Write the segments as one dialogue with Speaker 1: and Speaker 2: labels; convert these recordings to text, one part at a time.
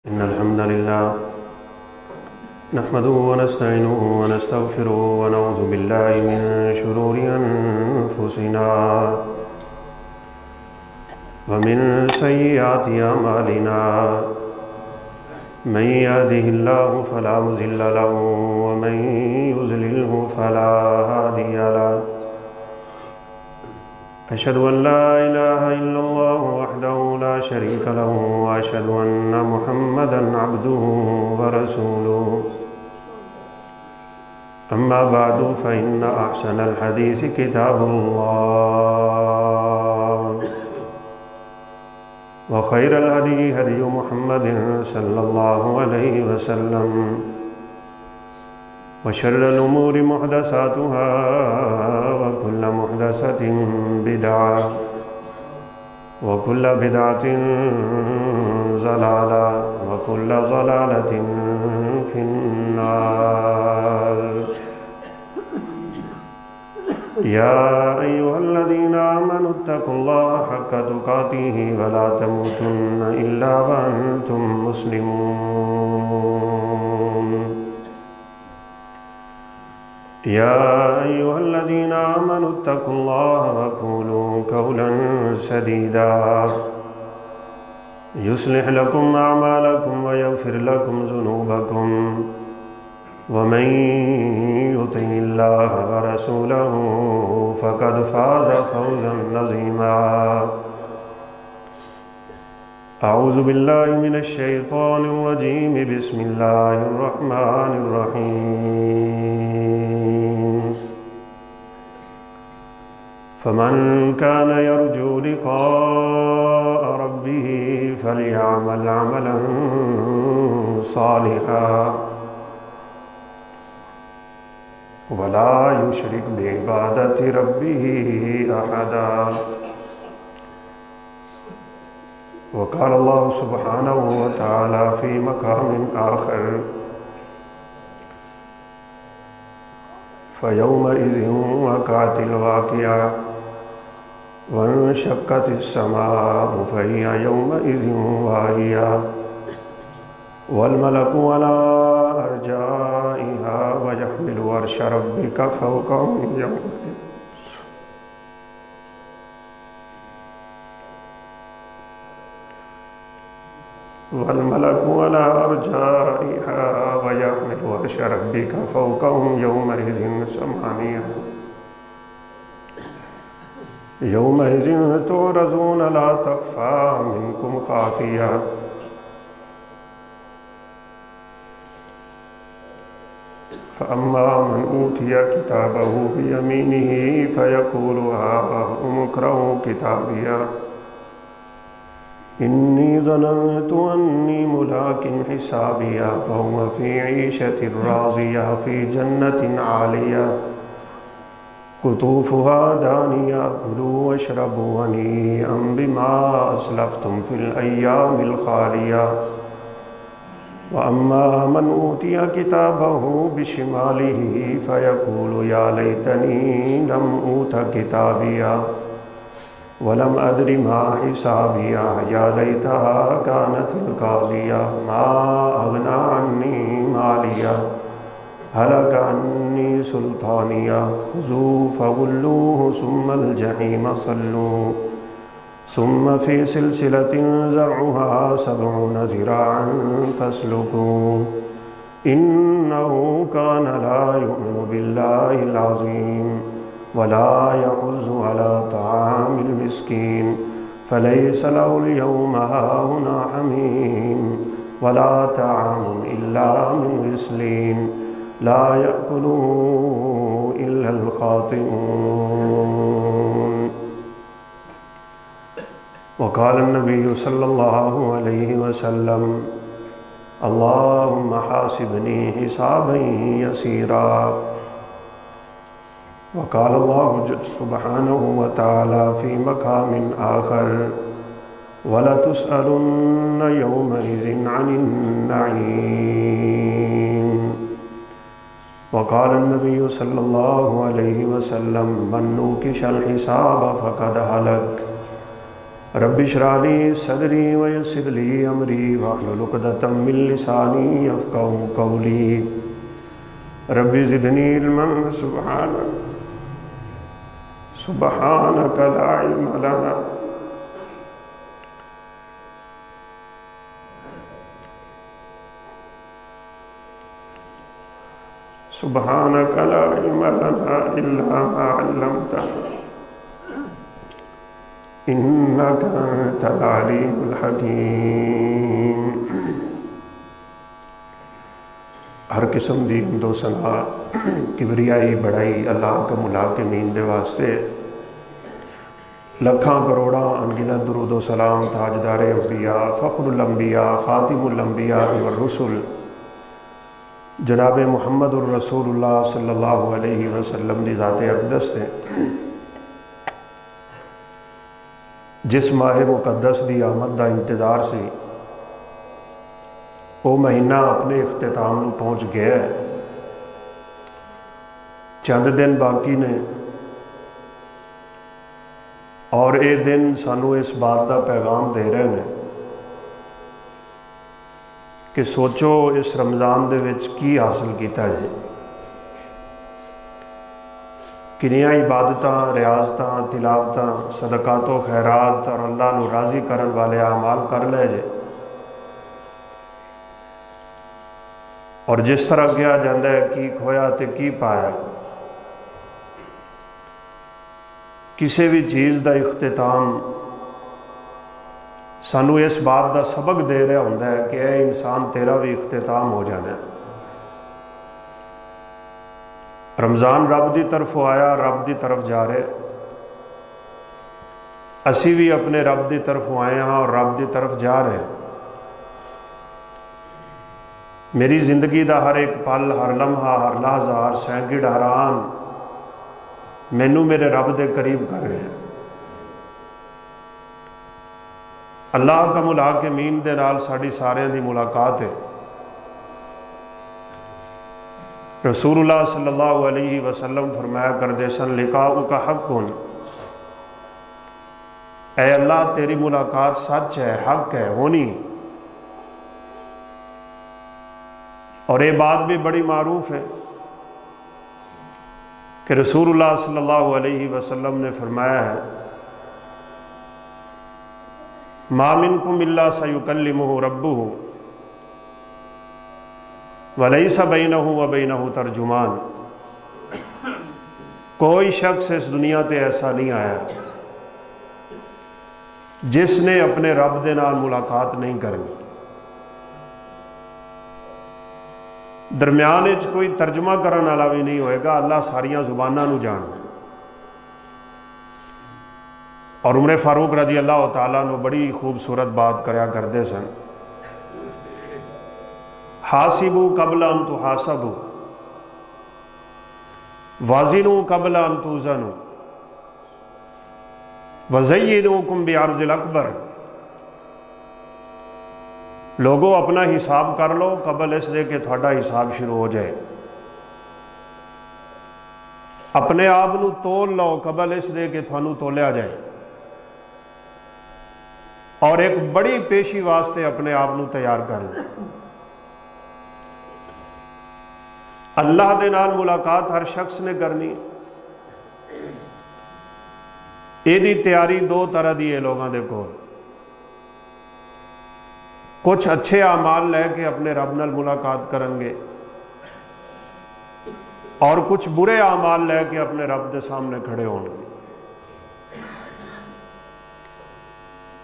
Speaker 1: इन्नल हम्दुलिल्लाह नहमदुहु व नस्तईनुहु व नस्तगफिरुहु व नऊज़ु बिल्लाहि मिन शुरूरि अनफुसिना व मिन सय्यिआति अमालिना मन यहदिहिल्लाहु फला मुज़िल्ल लहु व मन युज़लिल्हु फला हादिय लहु। अशहदु अन ला इलाहा इल्लल्लाह वहदहु ला शरीक लहु व अशहदु अन्न मुहम्मदन अब्दुहु व रसूलुहु। अम्मा बअदु फ़इन्न अहसनल हदीस किताबुल्लाह व खैरल हदी हदी मुहम्मदिन सल्लल्लाहु अलैहि वसल्लम व शर्रल उमूरि मुहदसातुहा व कुल्लु मुहदसतिन बिदअह व कुल्लु बिदअतिन ज़लाला व कुल्लु ज़लालतिन फिन्नार। या अय्युहल्लज़ीना आमनुत्तक़ुल्लाह हक़्क़ तुक़ातिहि व ला तमूतुन्न इल्ला व अंतुम मुस्लिमून। या अय्युहल्लज़ीना आमनुत्तक़ुल्लाह व क़ूलू क़ौलन सदीदा युस्लिह लकुम अअमालकुम व यग़फ़िर लकुम ज़ुनूबकुम व मन युतिइल्लाह व रसूलहु फ़क़द फ़ाज़ फ़ौज़न अज़ीमा। अऊज़ु बिल्लाहि मिनश शैतानिर रजीम बिस्मिल्लाहिर रहमानिर रहीम। फ़मन कान यरजू लिक़ाअ रब्बिही फ़लयअमल अमलन सालिहान वला युशरिक बिइबादति रब्बिही अहदा। वक़ाल अल्लाहु सुब्हानहु व तआला फ़ी मक़ामिन आख़र फ़यौमइज़िन वक़अतिल वाक़िअह वंशक़्क़तिस समाअु फ़हिय यौमइज़िन वाहिया वल मलकु अला अर्जाइहा व यहमिलु अर्श रब्बिका फ़ौक़हुम यौमइज़िन वल मलकु अला अर्जाइहा व यहमिलु अर्श रब्बिका फ़ौक़हुम यौमइज़िन समानिया यौमइज़िन तुअरज़ून ला तख़फ़ा मिनकुम ख़ाफ़िया। फ़अम्मा मन ऊतिय किताबहु बियमीनिही फ़यक़ूलु हाउम इक़्रऊ किताबिया इन्नी ज़नन्तु अन्नी मुलाक़िन हिसाबिया फ़हुव फ़ी ईशतिर राज़िया फ़ी जन्नतिन आलिया कुतूफ़ुहा दानिया कुलू वशरबू हनीअम बिमा अस्लफ़्तुम फ़िल अय्यामिल ख़ालिया। व अम्मा मन ऊतिय किताबहु बिशिमालिही फ़यक़ूलु या लैतनी लम ऊत किताबिया वलम अद्रि मा हिसाबिया या लैतहा कानतिल क़ाज़िया मा अग़ना अन्नी मालिया हलक अन्नी सुल्तानिया ख़ुज़ूहु फ़ग़ुल्लूहु सुम्मल जहीम सल्लूहु सुम्म फ़ी सिलसिलतिन ज़रअुहा सबऊन ज़िराअन फ़स्लुकूहु इन्नहु कान ला युमिनु बिल्लाहिल अज़ीम वला यहुज़्ज़ु अला ताअमिल मिस्कीन फ़लैसा लहुल यौमा हाहुना हमीम वला ताअमुन इल्ला मिन ग़िस्लीन ला यअकुलुहु इल्लल ख़ातिऊन। वक़ाल नबी सल्लल्लाहु अलैहि वसल्लम अल्लाहुम्मा हासिबनी हिसाबन यसीरा। वक़ाल अल्लाहु सुब्हानहु व तआला फ़ी मक़ामिन आख़र वलतुसअलुन्न यौमइज़िन अनिन नईम। वक़ाल नबी सल्लल्लाहु अलैहि वसल्लम मन नूकिशल हिसाब फ़क़द हलक रब्बि इश्रह ली सदरी वयस्सिर ली अमरी वहलुल उक़दतम मिन लिसानी यफ़क़हू क़ौली। रब्बि ज़िदनी इल्मन सुब्हानक ला इल्म लना सुब्हानक ला इल्म लना इल्ला मा अल्लमतना इन्नका अंतल अलीमुल हकीम। हर किस्म दी हिंदो सना किबरियाई बड़ाई अल्लाह का मुला के मीन दे वास्ते लखां करोड़ा अनगिनत दुरूद सलाम ताजदार अंबिया फ़ख्रुल अंबिया ख़ातिमुल अंबिया व रुसुल जनाब मुहम्मदुर रसूलुल्लाह सल्लल्लाहु अलैहि वसल्लम दी ज़ाते अक़दस ने जिस माह मुकद्दस दी आमद का इंतज़ार सी वो महीना अपने इख्तिताम में पहुँच गया है। चंद दिन बाकी ने और ये दिन सानू इस बात का पैगाम दे रहे हैं कि सोचो इस रमज़ान दे विच की हासिल किया है। किनिया इबादतां रियाजतां तिलावतां सदकातो खैरात और अल्लाह नू राज़ी करन वाले आमाल कर ले जे। और जिस तरह कहा जाता है की खोया तो की पाया, किसी भी चीज़ का इख्तिताम सानू इस बात का सबक दे रहा होंदा है कि यह इंसान तेरा भी इख्तिताम हो जाना है। रमज़ान रब की तरफ आया, रब की तरफ जा रहे, असी भी अपने रब की तरफ आए हाँ और रब की तरफ जा रहे हैं। मेरी जिंदगी का हर एक पल, हर लम्हा, हर लहजा, हर सैकड़, हर आन मैनू मेरे रब के करीब कर रहे हैं। अल्लाह का मुला के मीन दे नाल साड़ी सारिਆਂ दी मुलाकात है। रसूलुल्लाह सल्लल्लाहु अलैहि वसल्लम फरमाया करदे सन लिकाउ का हक़्क़ुन, ऐ अल्लाह तेरी मुलाकात सच है, हक है, होनी। और ये बात भी बड़ी मारूफ है कि रसूलुल्लाह सल्लल्लाहु अलैहि वसल्लम ने फरमाया है मा मिनकुम इल्ला सयुकल्लिमुहु रब्बुहु वलैसा बैनहु व बैनहु तर्जुमान। कोई शख्स इस दुनिया ते ऐसा नहीं आया जिसने अपने रब दे नाल मुलाकात नहीं करनी। दरम्यान विच कोई तर्जमा करने वाला भी नहीं होएगा। अल्लाह सारिया जुबानां नूं जानदा है। और उमर फारूक रजी अल्लाह तआला नूं बड़ी खूबसूरत बात करया करते सन, हासिबू कबल अन तुहासबू वाजिनू कबल अन तुज़नू वज़य्यिनूकुम बिअर्ज़िल अकबर। लोगों अपना हिसाब कर लो कबल इस दे के थोड़ा हिसाब शुरू हो जाए। अपने आप नूं तोल लो कबल इस दे के थानू तोलिया जाए। और एक बड़ी पेशी वास्ते अपने आप नूं तैयार कर लो। अल्लाह दे नाल मुलाकात हर शख्स ने करनी। यदी तैयारी दो तरह की है लोगों के कोल। कुछ अच्छे आमाल लैके अपने रब नाल मुलाकात करेंगे और कुछ बुरे आमाल लैके अपने रब के सामने खड़े होंगे।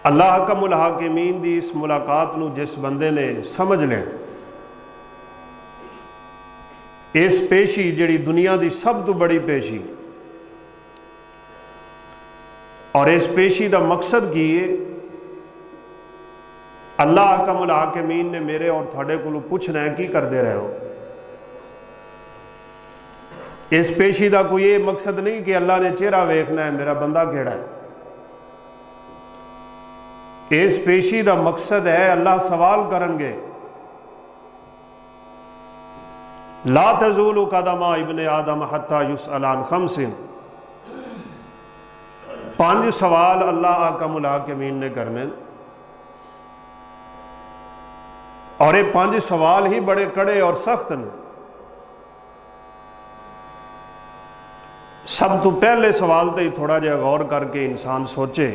Speaker 1: अल्लाह का मुलाहिमीन दी इस मुलाकात नूं जिस बंदे ने समझ लिया, इस पेशी जिहड़ी दुनिया की सब तो बड़ी पेशी, और इस पेशी का मकसद की है, अल्लाह का मुलाहिमीन ने मेरे और थोड़े को पूछना है की करते रहे हो। इस पेशी का कोई ये मकसद नहीं कि अल्लाह ने चेहरा वेखना है मेरा बंदा केड़ा है। इस पेशी का मकसद है अल्लाह सवाल करेंगे, ला तज़ूलु कदमा इब्ने आदम हत्ता युसअल अन खमसिन। 5 सवाल अल्लाह आकमुल हाकिमीन ने करने और ये 5 सवाल ही बड़े कड़े और सख्त ने। सब तो पहले सवाल तो ही थोड़ा जहा गौर करके इंसान सोचे।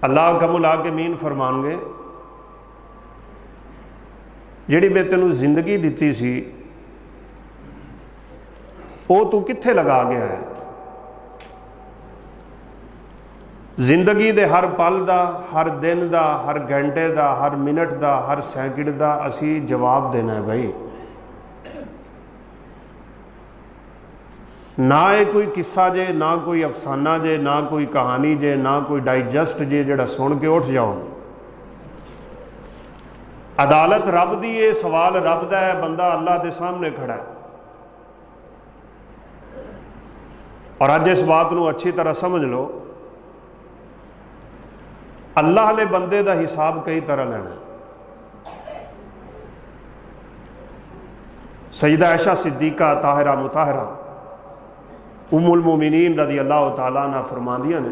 Speaker 1: अल्लाह आकमुल हाकिमीन फरमानगे जिहड़ी मैं तेनू जिंदगी दिती सी वो तू कित्थे लगा गया है। जिंदगी दे हर पल दा, हर दिन दा, हर घंटे दा, हर मिनट दा, हर सैकड़ दा असी जवाब देना है भाई। ना ये कोई किस्सा जे, ना कोई अफसाना जे, ना कोई कहानी जे, ना कोई डाइजस्ट जे जिहड़ा सुन के उठ जाओ। अदालत रब दी, ये सवाल रब दा है, बंदा अल्लाह के सामने खड़ा है। और अज इस बात को अच्छी तरह समझ लो, अल्लाह ने बंदे का हिसाब कई तरह लेना। सईदा आयशा सिद्दीका ताहिरा मुताहरा उम्मुल मोमिनीन रज़ी अल्लाह तआला अन्हा फरमांदियां ने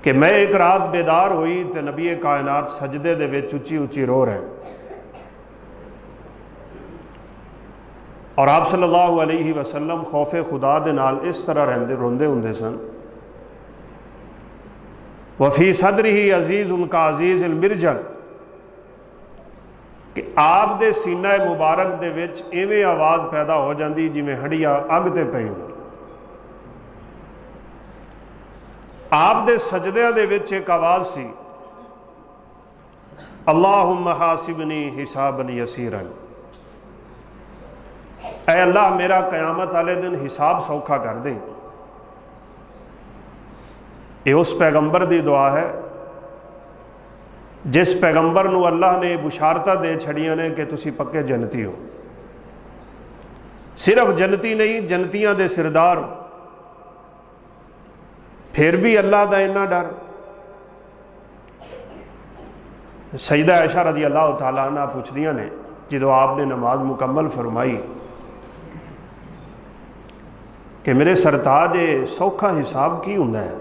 Speaker 1: कि मैं एक रात बेदार हुई तो नबी कायनात सजदे दे विच उच्ची उच्ची रो रहे और आप सल्लल्लाहु अलैहि वसल्लम खौफे खुदा दे नाल इस तरह रहंदे रोंदे हुंदे सन। वफ़ी सदरिही अजीज़ उनका अजीज़ मिर्जल कि आप दे सीना मुबारक दे विच इवें आवाज़ पैदा हो जाती जिवें हड़िया अग ते पई होंदी। आप दे सजदियां दे विच एक आवाज़ सी, अल्लाहुम्मा हासिबनी हिसाबन यसीरन, ऐ अल्लाह मेरा क़यामत वाले दिन हिसाब सौखा कर दे। ये उस पैगंबर की दुआ है जिस पैगंबर नूं अल्लाह ने बुशारतां दे छड़ियां ने कि तुसी पक्के जन्नती हो। सिर्फ जन्नती नहीं, जन्नतियां दे सिरदार हो। फिर भी अल्लाह का इन्ना डर। सईदा आयशा रज़ी अल्लाह तआला अन्हा पुछदियां ने जो आपने नमाज मुकम्मल फरमाई कि मेरे सरताज ये सौखा हिसाब की हुंदा है।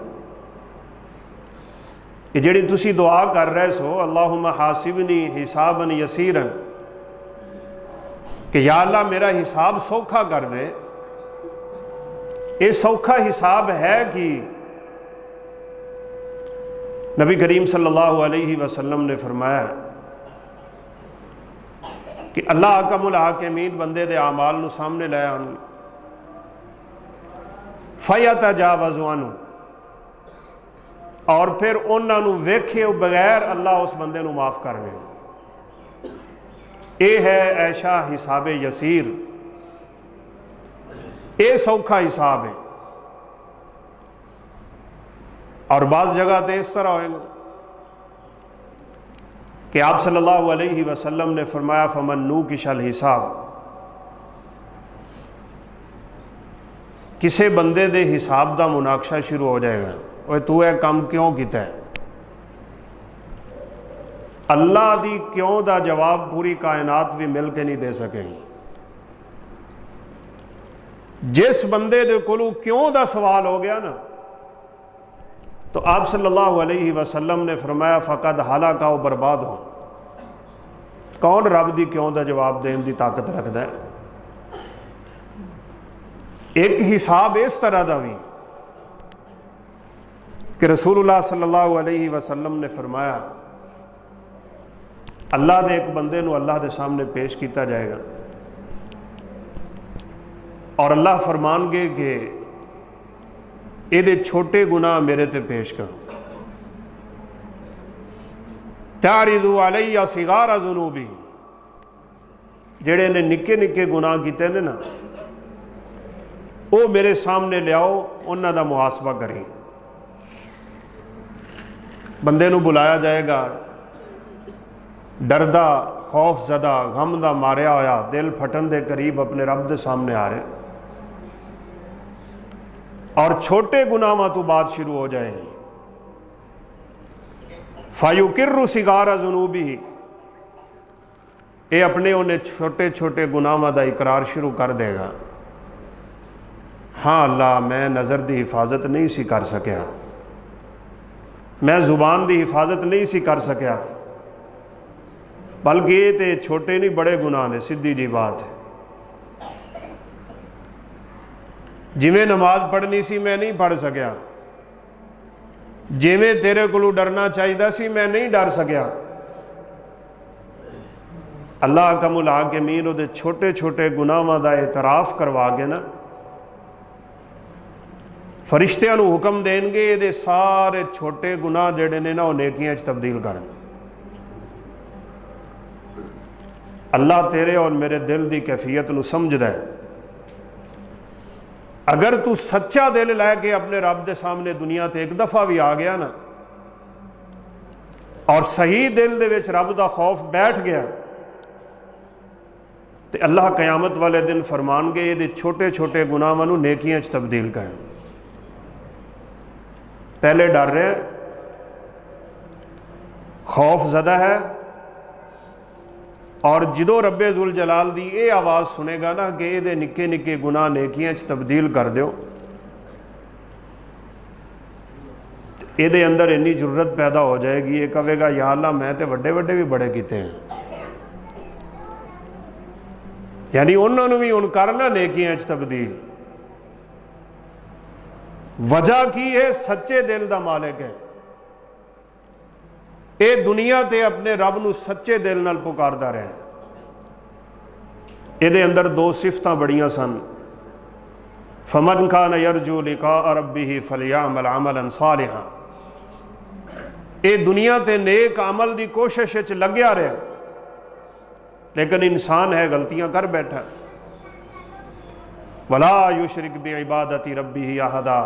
Speaker 1: ये जिहड़ी तुसी दुआ कर रहे सो अल्लाहुम्मा हासिबनी हिसाबन यसीरन कि या अल्लाह मेरा हिसाब सौखा कर दे, ये सौखा हिसाब है कि नबी करीम सल्लल्लाहु अलैहि वसल्लम ने फरमाया कि अल्लाह अकमुल हाकिमीन बंदे दे आमाल नूं सामने लै आउणगे, फयतजावज़ु अन्हु, और फिर उन्होंने वेखे बगैर अल्लाह उस बंदे नूं माफ़ कर देगा। ये है ऐशा हिसाब यसीर, ये सौखा हिसाब है। और बाज़ जगह तो इस तरह होएगा कि आप सल्लल्लाहु अलैहि वसल्लम ने फरमाया फमन नूकिशल हिसाब, किसी बंदे दे हिसाब का मुनाकशा शुरू हो जाएगा, ओए तू यह काम क्यों किया है। अल्लाह दी क्यों दा जवाब पूरी कायनात भी मिल के नहीं दे सकेगी। जिस बंदे दे कोलों क्यों दा सवाल हो गया ना, तो आप सल्लल्लाहु अलैहि वसल्लम ने फरमाया फ़कद हलाका वो बर्बाद हो। कौन रब दी क्यों दा जवाब देने की ताकत रखता है। एक हिसाब इस तरह का भी कि रसूलुल्लाह सल्लल्लाहु अलैहि वसल्लम ने फरमाया अल्लाह दे एक बंदे नूं अल्लाह दे सामने पेश किया जाएगा और अल्लाह फरमानगे कि ये छोटे गुनाह मेरे ते पेश करो। तारिदु अलैया सिगारा जुनूबी, जेड़े ने निक्के निक्के गुनाह किए ने ना, वो मेरे सामने लियाओ, उन्हां दा मुहासबा करें। बंदे नूं बुलाया जाएगा, डरदा खौफ ज़दा गम दा मारिया होया, दिल फटन दे करीब अपने रब दे सामने आ रहे, और छोटे गुनाहों तो बात शुरू हो जाएगी। फायुकिर्रु सिगारा जुनूबी, ये अपने उन्हें छोटे छोटे गुनाहों का इकरार शुरू कर देगा। हाँ अल्लाह मैं नज़र की हिफाजत नहीं सी कर सकिया, मैं जुबान की हिफाजत नहीं सी कर सकिया, बल्कि ये तो छोटे नहीं बड़े गुनाह ने, सीधी जी बात है। जिमें नमाज पढ़नी सी मैं नहीं पढ़ सकिया, जिमें तेरे को डरना चाहिए सी मैं नहीं डर सकिया। अल्लाह का मुला के मीन वो छोटे छोटे गुनाहों का एतराफ़ करवा के ना फरिश्तियां नूं हुक्म देंगे ये सारे छोटे गुनाह जिहड़े ने ना वो नेकियां च तब्दील करन। अल्लाह तेरे और मेरे दिल की कैफियत नूं समझदा है। अगर तू सच्चा दिल लैके अपने रब के सामने दुनिया ते एक दफ़ा भी आ गया ना और सही दिल दे विच रब का खौफ बैठ गया तो अल्लाह कयामत वाले दिन फरमानगे ये छोटे छोटे गुनाहां नूं नेकियां च तब्दील कर। पहले डर रहे हैं, खौफ ज़दा है, और जदों रब्बे जुल जलाल दी ये आवाज़ सुनेगा ना कि ये निक्के निक्के गुनाह नेकियां च तब्दील कर दो, ये अंदर इन्नी जरूरत पैदा हो जाएगी, ये कहेगा या अल्लाह मैं तो वड्डे वड्डे भी बड़े किते हैं। यानी उन्होंने भी हुण करना नेकियां च तब्दील। वजह की है सच्चे दिल का मालिक है, ये दुनिया ते अपने रब नूं सच्चे दिल नाल पुकारदा रहा। ये अंदर दो सिफतां बड़ियां सन, फमन कान यरजू लिका रब्बिही फलयामल अमलन सालिहा। ये दुनिया ते नेक अमल की कोशिश च लग्या रहा, लेकिन इंसान है गलतियां कर बैठा। वला युशरिक बि इबादती रब्बिही अहदा।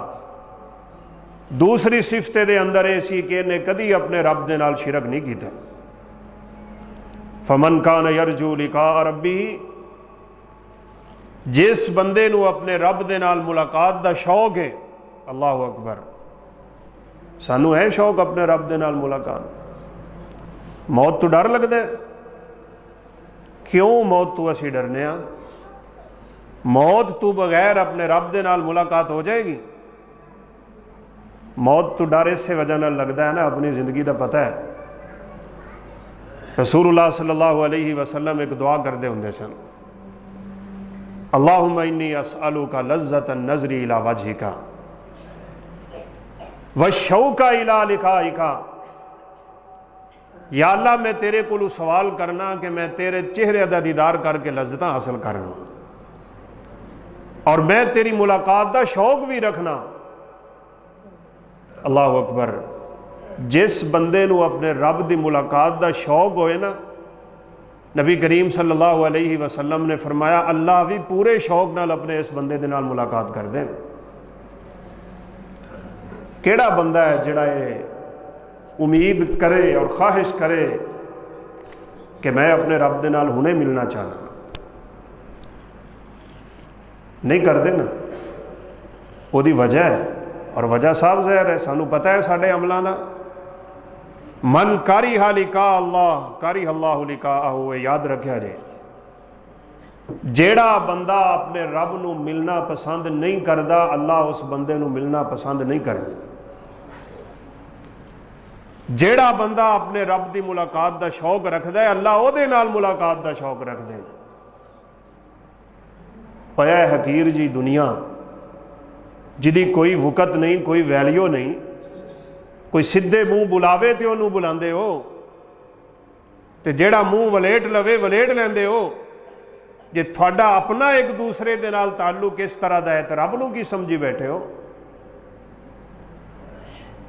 Speaker 1: दूसरी सिफत दे अंदर यह सी कि इन्हें कदी अपने रब दे नाल शिरक नहीं किया। फमन कान यरजू लिका रब्बी, जिस बंदे नूं अपने रब दे नाल मुलाकात दा शौक है, अल्लाह अकबर, सानू है शौक अपने रब दे नाल मुलाकात। मौत तो डर लगता है, क्यों मौत तो असी डरने आ? मौत तो बगैर अपने रब दे नाल मुलाकात हो जाएगी? मौत तो डर इस वजह नाल लगता है ना, अपनी जिंदगी का पता है। रसूलुल्लाह सल्लल्लाहु अलैहि वसल्लम एक दुआ करते होंगे सन, अल्लाहुम्मा इन्नी अस्अलुका लज़्ज़तन नज़री इला वजहिका व शौका इला लिकाइका। या अल्लाह मैं तेरे को सवाल करना कि मैं तेरे चेहरे का दीदार करके लज्जत हासिल करना, और मैं तेरी मुलाकात का शौक भी रखना। अल्लाह अकबर। जिस बंदे नूं अपने रब की मुलाकात का शौक होए ना, नबी करीम सल्लल्लाहु अलैहि वसल्लम ने फरमाया अल्लाह भी पूरे शौक नाल अपने इस बंदे दे नाल मुलाकात कर दे। केड़ा बंदा है जिहड़ा ये उम्मीद करे और ख्वाहिश करे कि मैं अपने रब दे नाल हुणे मिलना चाहना? नहीं करते ना। उसकी वजह है, और वजह साफ ज़ाहिर है, सानू पता है साढ़े अमलों का। मन कारिहा लिका अल्लाह कारिहा अल्लाहु लिकाअहु। याद रखा जे, जेड़ा बंदा अपने रब नूं मिलना पसंद नहीं करता, अल्लाह उस बंदे नूं मिलना पसंद नहीं करता। जेड़ा बंदा अपने रब की मुलाकात का शौक रखता है, अल्लाह उहदे नाल मुलाकात का शौक रखते हैं। पया हकीर जी दुनिया जिहदी कोई वुकत नहीं, कोई वैल्यू नहीं, कोई सीधे मूँह बुलावे तो उन्होंने बुलाते हो, तो जेड़ा मूँह वलेट लवे वलेट लेंदे हो। जे थोड़ा अपना एक दूसरे के नाल ताल्लुक इस तरह का है तो रब नूं की समझी बैठे हो?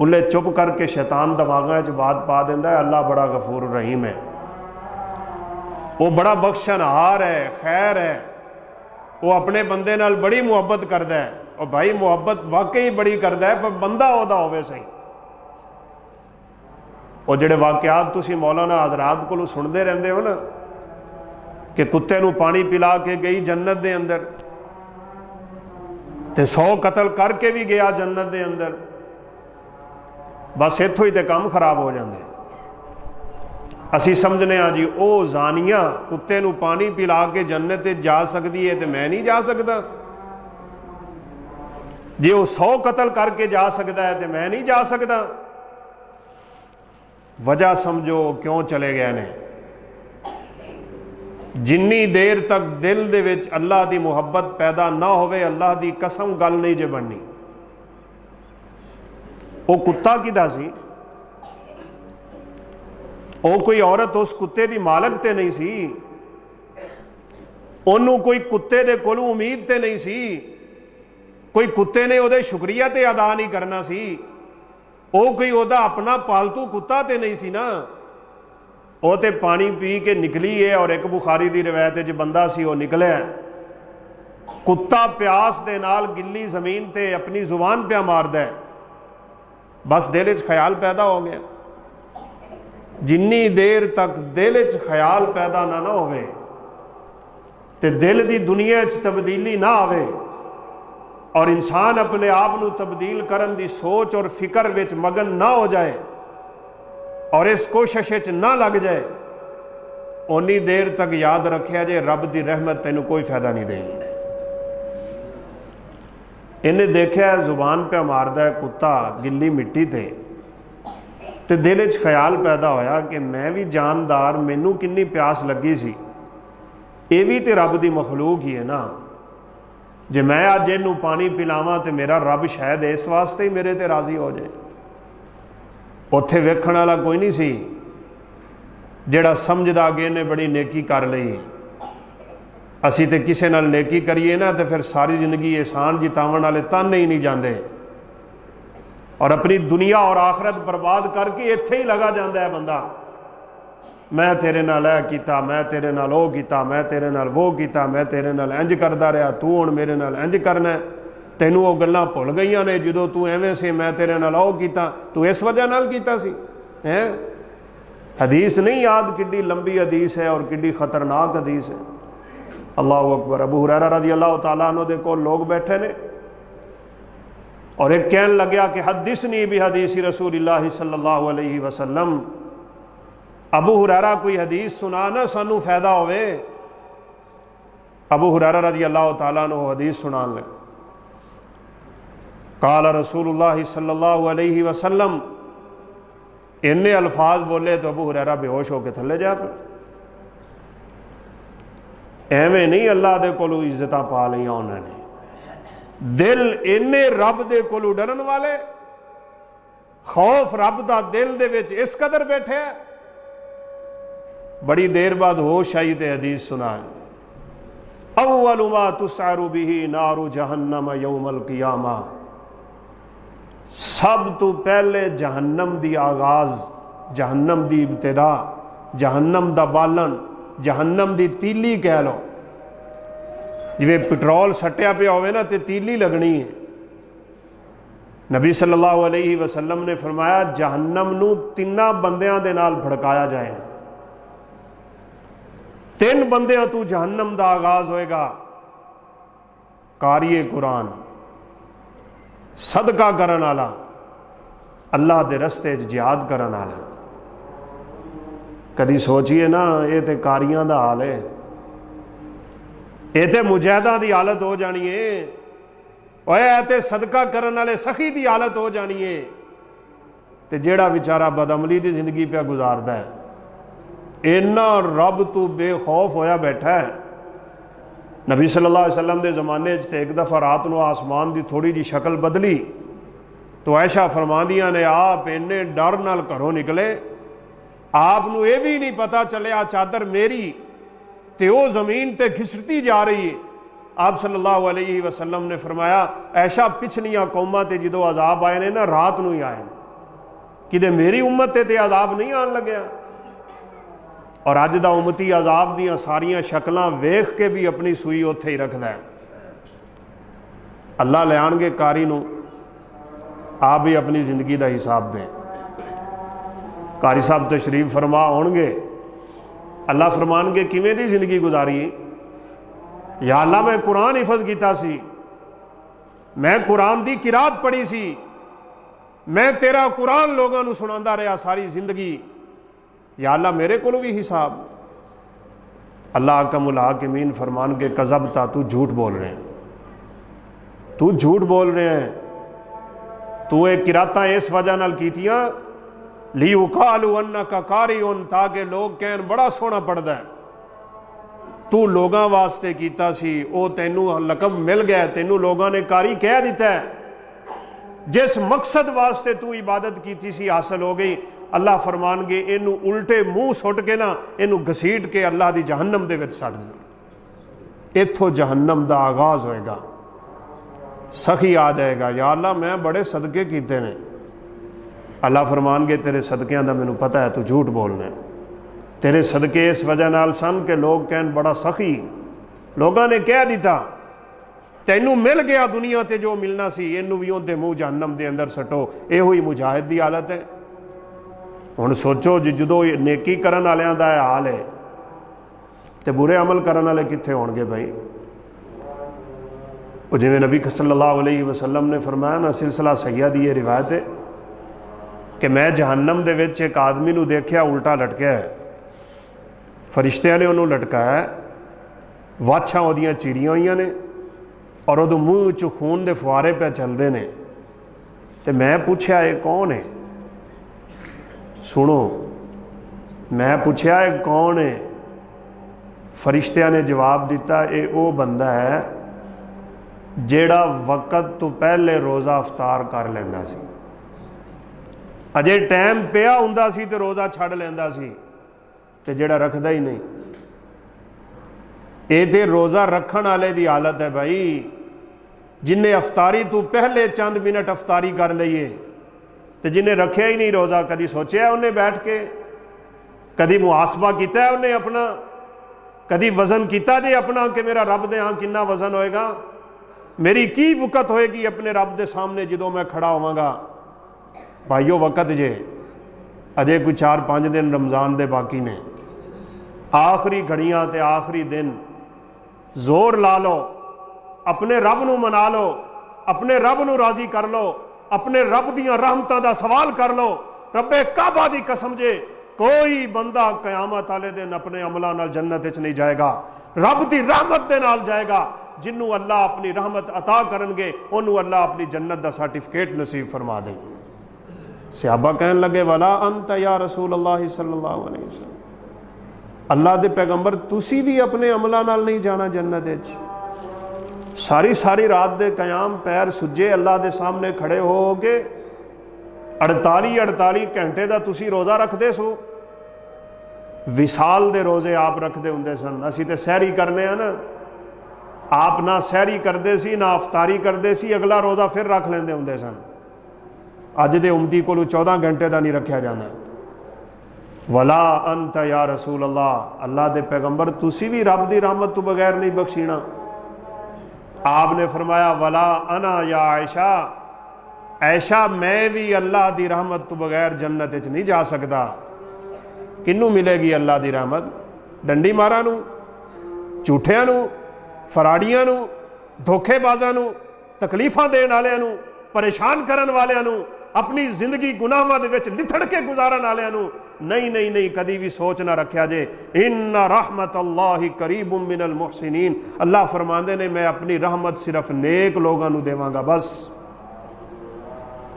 Speaker 1: उल्ले चुप करके शैतान दिमागां च बात पा देंदा है अल्लाह बड़ा गफूर रहीम है, वो बड़ा बख्शनहार है, खैर है, वो अपने बंदे नाल बड़ी मुहब्बत करता है। और भाई मुहब्बत वाकई बड़ी करता है, पर बंदा ओहदा होवे सही। और जिहड़े वाकयात तुसीं मौलाना हज़रात कोलों सुनते रहंदे हो ना कि कुत्ते नूं पानी पिला के गई जन्नत दे अंदर ते 100 कतल करके भी गया जन्नत दे अंदर, बस इत्थों ही तो काम खराब हो जाते। असी समझने जी वो जानिया कुत्ते नूं पानी पिला के जन्नत जा सकती है तो मैं नहीं जा सकता। जे वो 100 कतल करके जा सकता है तो मैं नहीं जा सकता। वजह समझो क्यों चले गए ने। जिन्नी देर तक दिल दे विच अल्लाह की मुहब्बत पैदा ना होवे, अल्लाह की कसम गल नहीं जे बननी। वो कुत्ता किदा सी? वो कोई औरत उस कुत्ते की मालक ते नहीं सी, ओनू कोई कुत्ते दे कोलों उम्मीद ते नहीं सी, कोई कुत्ते ने उहदे शुक्रिया ते अदा नहीं करना सी, वो कोई उहदा अपना पालतू कुत्ता ते नहीं सी ना। वो तो पानी पी के निकली है, और एक बुखारी की रिवायत च बंदा सी वो निकलिया, कुत्ता प्यास दे नाल गिल्ली जमीन ते अपनी जुबान पे मारदा है, बस दिल च ख्याल पैदा हो गया। जिन्नी देर तक दिल च ख्याल पैदा ना होवे ते दिल की दुनिया च तब्दीली ना आवे, और इंसान अपने आप को तब्दील करन दी सोच और फिक्र विच मगन ना हो जाए और इस कोशिश च ना लग जाए, उन्नी देर तक याद रखिया जे रब की रहमत तेनू कोई फायदा नहीं देगी। इन्हें देखा जुबान पे मारदा है कुत्ता गिल्ली मिट्टी ते दिल च ख्याल पैदा होया कि मैं भी जानदार, मैनू किन्नी प्यास लगी सी, ये भी तो रब की मखलूक ही है ना। जे मैं अज इनू पानी पिलावां तो मेरा रब शायद इस वास्ते ही मेरे ते राजी हो जाए। उत्थे वेखण वाला कोई नहीं सी जिहड़ा समझदा कि इन्हें बड़ी नेकी कर लई, असी तो किसी नाल नेकी करिए ना तो फिर सारी जिंदगी एहसान जितावन वाले ताने ही नहीं जाते, और अपनी दुनिया और आखरत बर्बाद करके इत्थे ही लगा जाता है बंदा। मैं तेरे नाल ऐ कीता, मैं तेरे नाल वो कीता, मैं तेरे नाल वो कीता, मैं तेरे नाल इंज करदा रहा, तू हुण मेरे नाल इंज करना है, तैनू वो गल्लां भुल गईयां ने जो तू एवें से, मैं तेरे नाल वो कीता, तू इस वजह नाल कीता सी हैं। हदीस नहीं याद किड्डी लंबी हदीस है और किड्डी खतरनाक हदीस है। अल्लाह अकबर। अबू हुरैरा रज़ी अल्लाह तआला अन्हु दे कोल लोग बैठे ने, और एक कहन लग्या कि हदीसनी भी हदीसी रसूलिल्लाह सल्लल्लाहु अलैहि वसल्लम, अबू हुरैरा कोई हदीस सुना ना सानू फायदा होवे। अबू हुरैरा रज़ी अल्लाह तआला अन्हु हदीस सुनान लगे। काल रसूलुल्लाह सल्लल्लाहु अलैहि वसल्लम, इन्ने अल्फाज बोले तो अबू हुरैरा बेहोश होकर थले जा पे। एवें नहीं अल्लाह दे कोलों इज्जत पा लिया उन्होंने, दिल इन्ने रब दे कोलों डरन वाले, खौफ रब दा दिल दे विच इस कदर बैठे। बड़ी देर बाद होश आई ते हदीस सुना, अव्वलु मा तुसअरु बिही नारु जहन्नम यौमल क़ियामा, सब तो पहले जहन्नम दी आगाज, जहन्नम दी इब्तिदा, जहन्नम दा बालन, जहन्नम दी तीली कह लो। जिवें पेट्रोल सट्टिया पिया होवे ना तो तीली लगनी है। नबी सल्लल्लाहु अलैहि वसल्लम ने फरमाया जहन्नम नू तिन्ना बंदियां दे नाल भड़काया जाएगा। 3 बंदियां तू जहन्नम दा आगाज होएगा, कारिए कुरान, सदका करन वाला, अल्लाह के रस्ते जिहाद करन वाला। कदी सोचिए ना, ये तो कारियां दा हाल है, ये तो मुजाहिदां दी हालत हो जानी है, और ये तो सदका करन वाले सखी दी हालत हो जानी है। तो जेड़ा बेचारा बदअमली की जिंदगी पे गुजारदा है, इन्ना रब तू बेखौफ होया बैठा है। नबी सल्लल्लाहु अलैहि वसल्लम के जमाने एक दफ़ा रात को आसमान की थोड़ी जी शक्ल बदली तो ऐशा फरमांदियां ने आप इन्ने डर नाल घरों निकले, आपनू ये भी नहीं पता चलिया चादर मेरी ते वो जमीन ते घिसटती जा रही है। आप सल्लल्लाहु अलैहि वसल्लम ने फरमाया ऐशा पिछलियां कौमां ते जो अजाब आए ने ना रात नूं ही आए, कि मेरी उम्मत ते अजाब नहीं आन लग्या। और अज दा उम्मती अजाब दियां सारियां शक्लां वेख के भी अपनी सूई उत्थे ही रखदा है। अल्लाह ले आणगे कारी नूं, आप भी अपनी जिंदगी का हिसाब दें। कारी साहब तशरीफ फरमा होणगे, अल्लाह फरमानगे किवें दी जिंदगी गुजारी, या अल्लाह मैं कुरान हिफज किया सी, मैं कुरान की किरात पढ़ी सी, मैं तेरा कुरान लोगों को सुनाता रहा सारी जिंदगी, या अल्लाह मेरे को भी हिसाब। अल्लाह का मुल हाकिमीन फरमान के कज़बता, तू झूठ बोल रहे हैं। तू झूठ बोल रहे हैं, तू ये किराता इस वजह नाल कीतियां ली उकालू अन्ना का कारी उन, ताकि लोग कहन बड़ा सोहना पढ़दा है। तू लोगों वास्ते कीता सी, वो तैनू लकब मिल गया, तैनू लोगों ने कारी कह दिता है। जिस मकसद वास्ते तू इबादत की सी हासिल हो गई। अल्लाह फरमानगे इनू उल्टे मुंह सुट के ना इनू घसीट के अल्लाह की जहन्नम दे विच सट दे। इत्थों जहन्नम का आगाज होएगा, सखी आ जाएगा, या अल्लाह मैं बड़े सदके कीते ने। अल्लाह फरमानगे तेरे सदकियां दा मैनू पता है, तू झूठ बोलना है। तेरे सदके इस वजह नाल सन के लोग कहन बड़ा सखी, लोगों ने कह दिता तैनू मिल गया दुनिया ते जो मिलना सी, इनू भी उनके मुँह जहन्नम के अंदर सटो। यो ही मुजाहिद की हालत है। हुण सोचो जो नेकी करन वालियां दा हाल है तो बुरे अमल करन वाले कित्थे होणगे भाई। जिवें नबी सल्लल्लाहु अलैहि वसल्लम ने फरमाया ना, सिलसिला सैय्यद दी ये रिवायत है कि मैं जहन्नम दे विच एक आदमी नूं देखिया उल्टा लटकिया है। फरिश्तियां ने उन्होंने लटकाया, वाछां उहदियां चीरियां होईयां ने और उहदे मूँह चों खून दे फुआरे पे चलते ने। तो मैं पूछया ये कौन है? सुनो, मैं पूछया ये कौन है? फरिश्तियां ने जवाब दिता ये वो बंदा है जेड़ा वक़्त तो पहले रोज़ा अफतार कर लैंदा सी, अजे टाइम पिया हुंदा सी ते रोज़ा छड़ लैंदा सी, ते जेड़ा रखदा ही नहीं। ये ते रोज़ा रखण वाले दी हालत है भाई, जिन्हें अफतारी तो पहले चंद मिनट अफतारी कर लईए, तो जिन्हें रखिया ही नहीं रोज़ा, कभी सोचा उन्हें बैठ के, कभी मुहासबा किया है उन्हें अपना, कभी वजन किया जे अपना कि मेरा रब दे हाँ कितना वजन होएगा, मेरी की वक़्त होएगी अपने रब दे सामने जो मैं खड़ा होवांगा। भाईओ वक़्त जे अजे कोई 4-5 दिन रमज़ान दे बाकी ने, आखिरी घड़ियां ते आखिरी दिन जोर ला लो, अपने रब नूं मना लो, अपने रब नूं राजी कर लो, अपने रब दियां रहमतां दा सवाल कर लो। रब्बे काबा दी कसम जे कोई बंदा कयामत वाले दिन अपने अमलों नाल जन्नत विच नहीं जाएगा, रब दी रहमत दे नाल जाएगा। जिन्हों अल्लाह अपनी रहमत अता करनगे उन्होंने अल्लाह अपनी जन्नत दा सर्टिफिकेट नसीब फरमा दे। सहाबा कहन लगे वाला अंत या रसूल अल्लाह सल्लल्लाहु अलैहि वसल्लम, अल्लाह दे पैगंबर तुसी भी अपने अमलों नाल नहीं जाना जन्नत विच। सारी सारी रात दे कयाम पैर सुजे अल्लाह दे सामने खड़े हो के 48 घंटे का तुसी रोज़ा रखते सो। विसाल दे रोज़े आप रखते होंदे सन, असी तो सहरी करने हैं ना, आप ना सहरी करते सी ना अफतारी करते सी, अगला रोज़ा फिर रख लेंदे होंदे सन। अज दे उम्मती को 14 घंटे का नहीं रखा जाना। वला अंत या रसूल अल्लाह, अल्लाह दे पैगंबर तुसी भी रब दी रहमत तो बगैर नहीं बख्शीना। आपने फरमाया वला अना या आयशा, ऐशा मैं भी अल्लाह दी रहमत तो बगैर जन्नत विच नहीं जा सकता। किनू मिलेगी अल्लाह दी रहमत? डंडी मारा नू, झूठियां नू, फराड़ियां नू, धोखेबाजां नू, तकलीफां देण वालियां नू, परेशान करन वालियां नू, अपनी जिंदगी गुनाहां दे विच लिथड़ के गुजारन वालियां नू नहीं नहीं नहीं, कदी भी सोच ना रखिया जे इन्ना रहमत अल्लाहि करीबुम मिनल मुहसिनीन। अल्लाह फरमांदे ने मैं अपनी रहमत सिर्फ नेक लोगों नू देवांगा बस।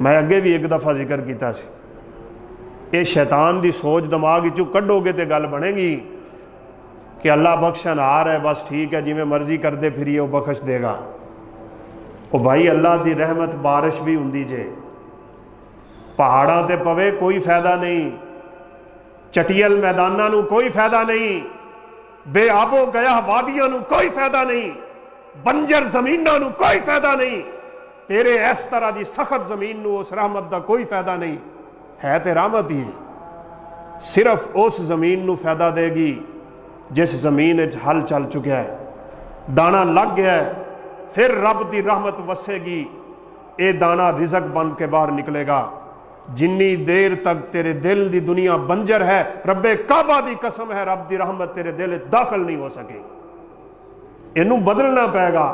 Speaker 1: मैं अगे भी एक दफ़ा जिक्र किया सी, ये शैतान की सोच दिमाग चो कढ़ोगे तो गल बनेगी कि अल्लाह बख्शन आ रहा है बस ठीक है, जिमें मर्जी करते फिरिए वो बख्श देगा। वो भाई अल्लाह की रहमत बारिश भी होंदी जे, पहाड़ों ते पवे कोई फायदा नहीं, चटियल मैदानां नू कोई फायदा नहीं, बेआबो गया वादियां नू कोई फायदा नहीं, बंजर जमीनां नू कोई फायदा नहीं, तेरे इस तरह की सख्त जमीन नू उस रहमत का कोई फायदा नहीं है। तो रहमत ही सिर्फ उस जमीन नू फायदा देगी जिस जमीन हल चल चुका है, दाना लग गया है, फिर रब की रहमत वसेगी, ये दाना रिजक बन के बाहर निकलेगा। जिन्नी देर तक तेरे दिल की दुनिया बंजर है, रब्बे काबा की कसम है रब की रहमत तेरे दिल दाखिल नहीं हो सके। इनू बदलना पेगा,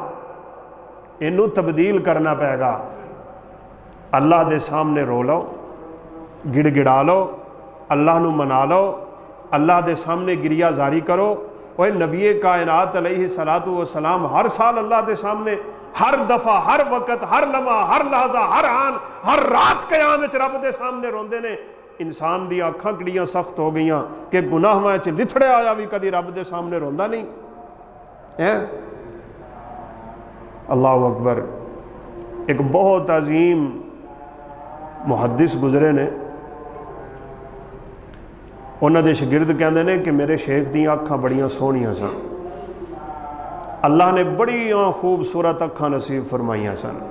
Speaker 1: इनू तब्दील करना पेगा। अल्लाह के सामने रो लो, गिड़गिड़ा लो, अल्लाह नू मना लो, अल्लाह के सामने गिरिया जारी करो, और नबी कायनात अलैहिस्सलातु वस्सलाम हर साल अल्लाह के सामने हर दफा हर वक्त हर लम्हा हर लहजा हर आन हर रात कयाम रब के सामने रोंदे ने। इंसान दी अखां किड़ियां सख्त हो गई कि गुनाहां च लिथड़े आया भी कभी रब के सामने रोंदा नहीं है। अल्लाह अकबर। एक बहुत अजीम मुहद्दिस गुजरे ने, उन्होंने शागिर्द कहते हैं कि मेरे शेख दी अखां बड़ियां सोहनियां सन, अल्लाह ने बड़ियां खूबसूरत अखां नसीब फरमाइयां सन।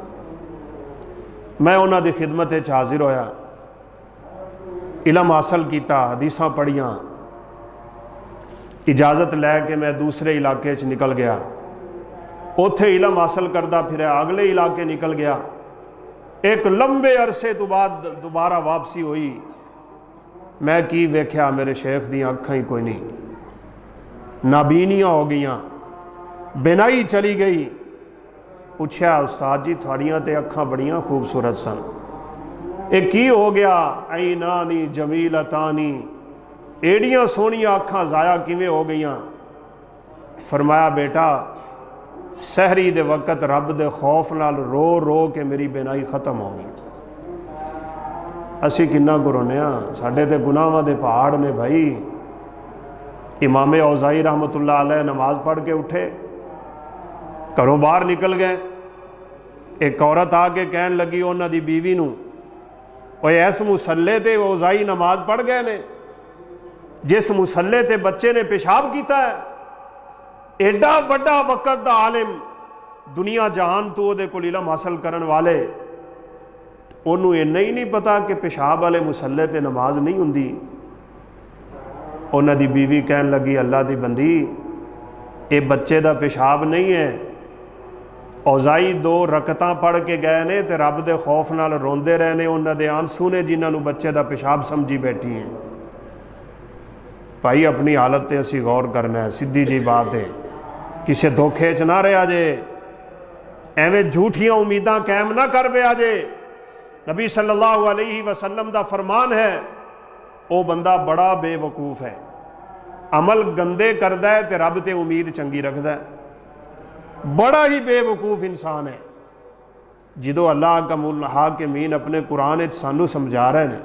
Speaker 1: मैं उन्होंने खिदमत हाजिर होया, इलम हासिल किया, हदीसां पढ़ियां, इजाज़त लैके मैं दूसरे इलाके च निकल गया, उत्थे इलम हासिल करता फिर अगले इलाके निकल गया। एक लंबे अरसे तो बाद दोबारा वापसी हुई। मैं की वेख्या, मेरे शेख दी अखां ही कोई नहीं, नाबीनियां हो गई, बिनाई चली गई। पूछया उस्ताद जी थोड़ियां तो अखां बड़ियां खूबसूरत सन, एक की हो गया? ऐनानी जमीलतानी, एडियां सोहनियां अखां जाया किवें हो गई? फरमाया बेटा सहरी दे वक्त रब दे खौफ नाल रो रो के मेरी बिनाई खत्म हो गई। असी किन्ना गुरोने, साडे ते गुनाहां दे पहाड़ ने भाई। इमाम औज़ाई रहमतुल्लाह अलैह नमाज पढ़ के उठे, घरों बाहर निकल गए। एक औरत आके कहन लगी उन्हां दी बीवी नूं, ओए इस मुसल्ले ते औज़ाई नमाज पढ़ गए ने, जिस मुसल्ले ते बच्चे ने पेशाब किया है, एडा वड्डा वक़्त दा आलिम, दुनिया जहान तो उहदे कोल इलम हासिल करन वाले, उन्होंने इन्ना ही नहीं पता कि पेशाब वाले मुसल्ले ते नमाज नहीं हुंदी। उन्हां दी बीवी कहन लगी अल्लाह दी बंदी, ये बच्चे दा पेशाब नहीं है, औज़ाई 2 रकतां पढ़ के गए ने ते रब दे खौफ नाल रोंदे रहे ने, उन्हां दे आंसू ने जिन्हां नूं बच्चे दा पेशाब समझी बैठी है। भाई अपनी हालत ते असी गौर करना है, सीधी जी बात है, किसी धोखे च ना रहा जे, एवें झूठियां उम्मीदां कायम ना कर पिया जे। नबी सल्लल्लाहु अलैहि वसल्लम दा फरमान है, वो बंदा बड़ा बेवकूफ़ है, अमल गंदे करदा है ते रब ते उम्मीद चंगी रखदा है, बड़ा ही बेवकूफ़ इंसान है। जो अल्लाह कमुल हाकिमीन अपने कुरान सानू समझा रहे हैं,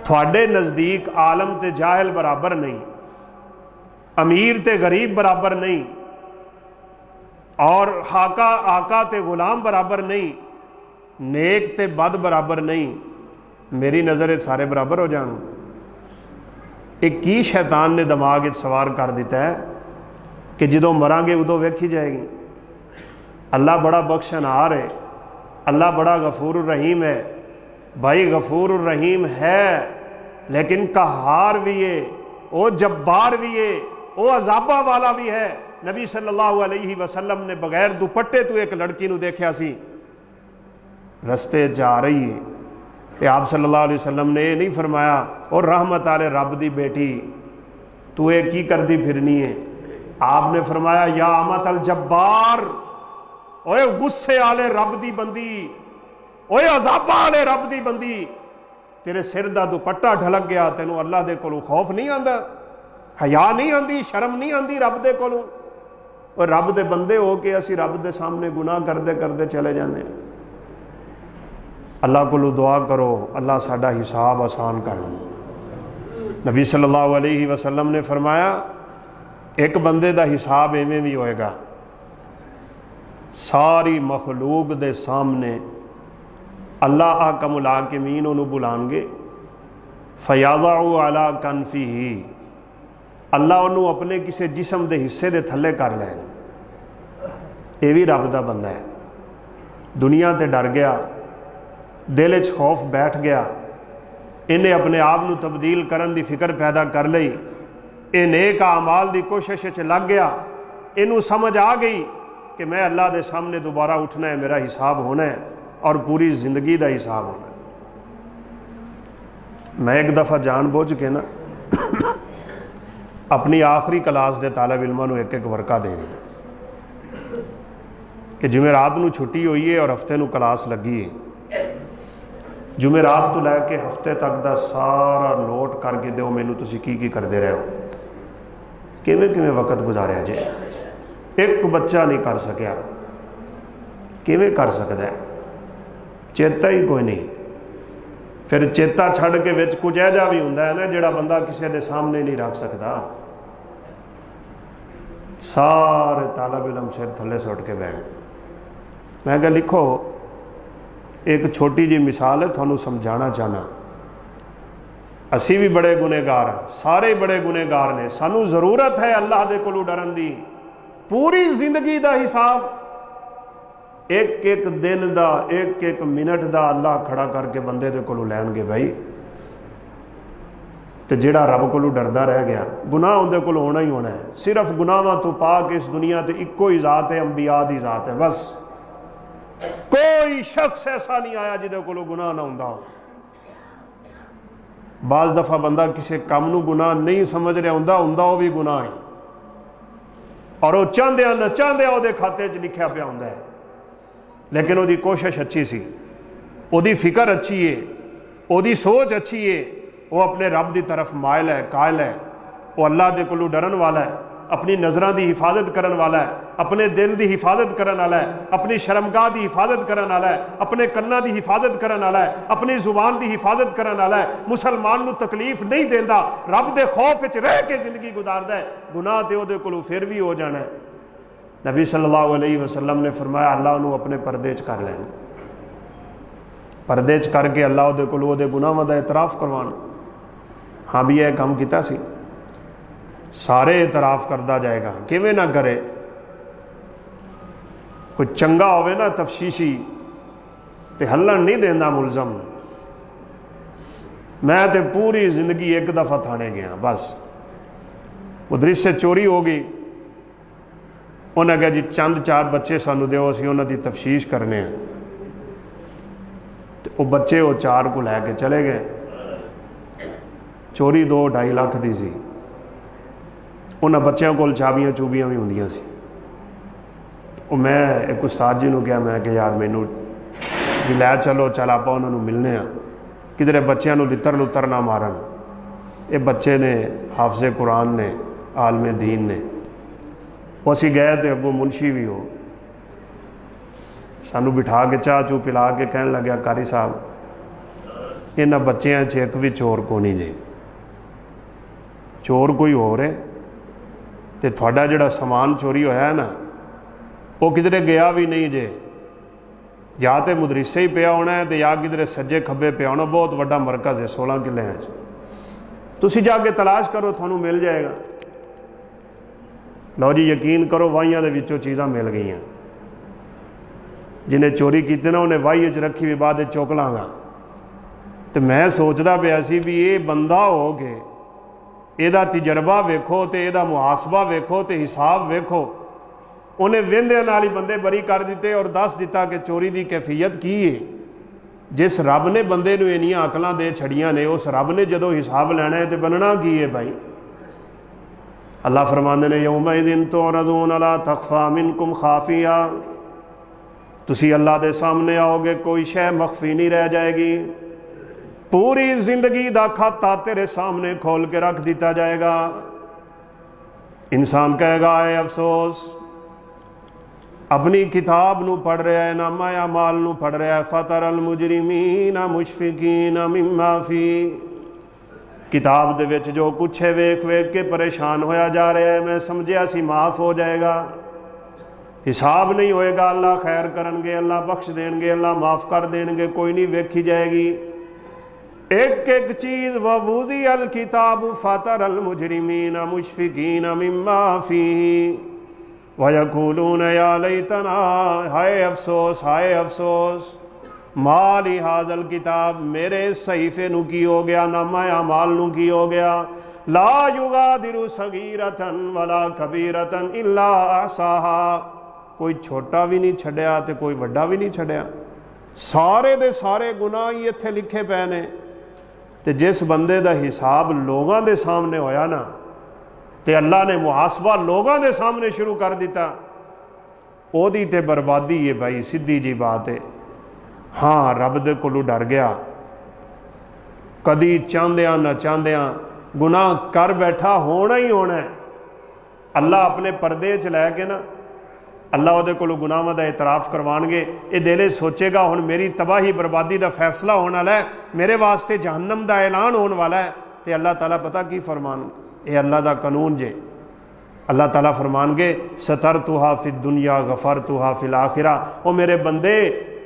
Speaker 1: थोड़े नज़दीक आलम ते जाहिल बराबर नहीं, अमीर ते गरीब बराबर नहीं, और आका ते गुलाम बराबर नहीं, नेक ते बद बराबर नहीं। मेरी नज़र सारे बराबर हो जान। एक की शैतान ने दिमाग सवार कर दिता है कि जो मरांगे उदों वेखी जाएगी। अल्लाह बड़ा बख्शनहार है, अल्लाह बड़ा गफूर रहीम है। भाई गफूर रहीम है, लेकिन कहार भी है, वो जब्बार भी है, वो अजाबा वाला भी है। नबी सल्लल्लाहु अलैहि वसल्लम ने बगैर दुपट्टे तो एक लड़की नूं देखा सी, रस्ते जा रही है, ते आप सल्लल्लाहु अलैहि वसल्लम ने यह नहीं फरमाया और रहमत आले रब दी बेटी तू ये की करती फिरनी है। आपने फरमाया या अमत अल जब्बार, ओए गुस्से आले रब दी बंदी, ओए अजाबा आले रब दी बंदी, तेरे सिर दा दुपट्टा ढलक गया, तेनों अल्लाह दे कोलों खौफ नहीं आंदा, हया नहीं आंदी, शर्म नहीं आंदी रब दे कोलों। और रब दे बंदे हो के असी रब दे सामने गुनाह करते करते चले जाने। अल्लाह कोलों दुआ करो अल्लाह साडा हिसाब आसान कर। नबी सल्लल्लाहु अलैहि वसल्लम ने फरमाया एक बंदे दा हिसाब इवें भी होएगा, सारी मखलूक दे सामने अल्लाह आकमुल हाकिमीन उन्होंने बुलाएंगे, फयाज़उ अला कनफिही, अल्लाह उन्होंने अपने किसी जिस्म के हिस्से के थले कर लैन। ये भी रब का बंदा है, दुनिया ते डर गया, दिल च खौफ बैठ गया, इन्हें अपने आप को तब्दील करने की फिक्र पैदा कर ली, ये नेक आमाल की कोशिश च लग गया, इनू समझ आ गई कि मैं अल्लाह के सामने दोबारा उठना है, मेरा हिसाब होना है और पूरी ज़िंदगी का हिसाब होना है। मैं एक दफ़ा जानबूझ के ना अपनी आखिरी क्लास के तालब इल्मां नूं एक एक वर्का दे रही कि जुमेरात नूं छुट्टी हुई है और हफ्ते नूं क्लास लगी है, जुमेरात तो लैके हफ्ते तक का सारा नोट करके दो, मैनू तुसीं की करते रहे हो, किवें किवें वक्त गुजारिया जे, एक बच्चा नहीं कर सकिया, किवें कर सकता है? चेता ही कोई नहीं। फिर चेता छड़ के विच कुछ ऐसा भी हुंदा है ना जिहड़ा बंदा किसी के सामने नहीं रख सकता। सारे तालब इलम सिर थले सुट के बह गए। मैं क्या लिखो, एक छोटी जी मिसाल है थानू समझाना चाहना। असी भी बड़े गुनेगार हैं, सारे बड़े गुनेगार ने। सानू जरूरत है अल्लाह दे कोलों डरन दी। पूरी जिंदगी का हिसाब एक एक दिन का, एक एक मिनट का अल्लाह खड़ा करके बंदे दे कोलों लैणगे भाई। तो जिहड़ा रब कोलों डरदा रह गया, गुनाह उहदे कोलों होना ही होना है। सिर्फ गुनाहां तो पाक इस दुनिया ते इक्को ही जात है, अंबिया दी जात है। बस कोई शख्स ऐसा नहीं आया जिहदे कोलों गुनाह ना हुंदा हो। बाज़ दफ़ा बंदा किसी काम नूं गुनाह नहीं समझ रहा हुंदा, वो भी गुनाह है, और वह चाहदिया न चाहदिया उहदे खाते च लिखिया पिया हुंदा है। लेकिन उसकी कोशिश अच्छी सी, उसकी फिक्र अच्छी है, उसकी सोच अच्छी है, वो अपने रब की तरफ मायल है, कायल है, वो अल्लाह दे कोलों डरन वाला है, अपनी नज़रां की हिफाजत करन वाला है, अपने दिल की हिफाजत करन वाला है, अपनी शर्मगाह की हिफाजत करन वाला है, अपने कन्ना की हिफाजत करन वाला है, अपनी जुबान की हिफाजत करन वाला है। मुसलमान नूं तकलीफ नहीं देंदा, रब दे खौफ विच रह के जिंदगी गुजारदा है। गुनाह ते उहदे कोलों फिर भी हो जाना है। नबी सल्लल्लाहु अलैहि वसल्लम ने फरमाया अल्लाह उन्होंने अपने पर्दे च कर लैना, पर्दे च करके अल्लाह उहदे कोलों उहदे गुनाहां दा इतराफ करवाना। हाँ भी यह काम किया सी, सारे इतराफ करता जाएगा, किवें ना करे। कोई चंगा होवे ना तफशीशी ते हल्लन नहीं देंदा मुलजम। मैं तो पूरी जिंदगी एक दफ़ा थाने गया, बस उधर से चोरी हो गई। उन्हें कहा जी चंद चार बच्चे सानू दो, असीं उन्हां दी तफशीश करने हैं। तो वो बच्चे वो चार को लैके चले गए। चोरी 2-2.5 लाख की सी। उन्होंने बच्चों को चाबियां चूबियां भी होंदियां सी। मैं एक उस्ताद जी ने कहा, मैं कि यार मैनू जी लै चलो, चल आप उन्होंने मिलने आ, किधरे बच्चों को लितर लुतर ना मारन। ये बच्चे ने हाफिज़े कुरान ने, आलमे दीन ने। वो असी गए तो अगों मुंशी भी हो, सानू बिठा के चाह चू पिला के कहन लग्या, कारी साहब इन्हां बच्चों च एक भी चोर को नहीं जे, चोर कोई हो रहे तो थोड़ा जिहड़ा समान चोरी होया है ना, वो किधरे गया भी नहीं जे, या तो मदरसे ही पिया होना है, तो या किधरे सज्जे खब्बे पिया होना। बहुत बड़ा मरकज़ है 16 किले, तुसी जाके तलाश करो, थानू मिल जाएगा। लो जी यकीन करो, वाहियां दे विचों चीज़ां मिल गई। जिन्हें चोरी की ना उन्हें वाही च रखी भी बाद चुक लाँगा। तो मैं सोचता पाया सी भी ये बंदा हो के ਇਹਦਾ तजर्बा वेखो तो ਇਹਦਾ मुहासबा वेखो तो हिसाब वेखो। उन्हें वेंदे नाल ही बंदे बरी कर दिते और दस दिता कि चोरी की कैफियत की है। जिस रब ने बंदे नूं इन्नियां अकलां दे छड़ियां ने, उस रब ने जदों हिसाब लैना है तो बनना की है भाई। अल्लाह फरमांदे ने यौमइज़िन तुअरज़ून ला तख़फ़ा मिनकुम खाफिया, तुसी अल्लाह दे सामने आओगे, कोई शय मख्फी नहीं रह जाएगी। पूरी जिंदगी का खाता तेरे सामने खोल के रख दिया जाएगा। इंसान कहेगा है अफसोस, अपनी किताब नू पढ़ रहा है, नामा अमाल नू पढ़ रहा है। फतरल मुजरिमीन मुशफिकीन मिम्मा फी, किताब दे विच जो कुछ है वेख वेख के परेशान होया जा रहा है। मैं समझिया सी माफ़ हो जाएगा, हिसाब नहीं होएगा, अल्लाह खैर करनगे, अल्लाह बख्श देंगे, अल्लाह माफ़ कर देंगे, कोई नहीं वेखी जाएगी एक एक चीज़। ववुज़ी अल किताब फतरल मुजरिमीन मुशफिकीन मिम्मा फीही वयक़ूलून या लैतना, हाय अफसोस, हाय अफसोस, माली हाज़ल किताब, मेरे सहीफे नू की हो गया, नामा अमाल नू की हो गया। ला युगादिरु सगीरतन वला कबीरतन इल्ला अहसाहा, कोई छोटा भी नहीं छड्या तो कोई वड्डा भी नहीं छड्या, सारे दे सारे गुनाह ही इत्थे लिखे पे ने। तो जिस बंदे का हिसाब लोगों के सामने होया ना, तो अल्लाह ने मुहासबा लोगों के सामने शुरू कर दिता, ओदी ते बर्बादी है भाई, सीधी जी बात है। हाँ रब दे कोलों डर गया, कदी चाहदिया ना चाहदिया गुनाह कर बैठा, होना ही होना है। अल्लाह अपने परदे च लैके ना अल्लाह उहदे कोलों गुनाहां दा इतराफ़ करवाणगे, ये दिल सोचेगा हुण मेरी तबाही बर्बादी का फैसला होने वाला है, मेरे वास्ते जहन्नम का ऐलान होने वाला है। तो अल्लाह ताला पता की फरमान, ये अल्लाह का कानून जे। अल्लाह ताला फरमानगे सतर तुहा फिद दुनिया गफर तुहा फिल आखिरा, ओ मेरे बंदे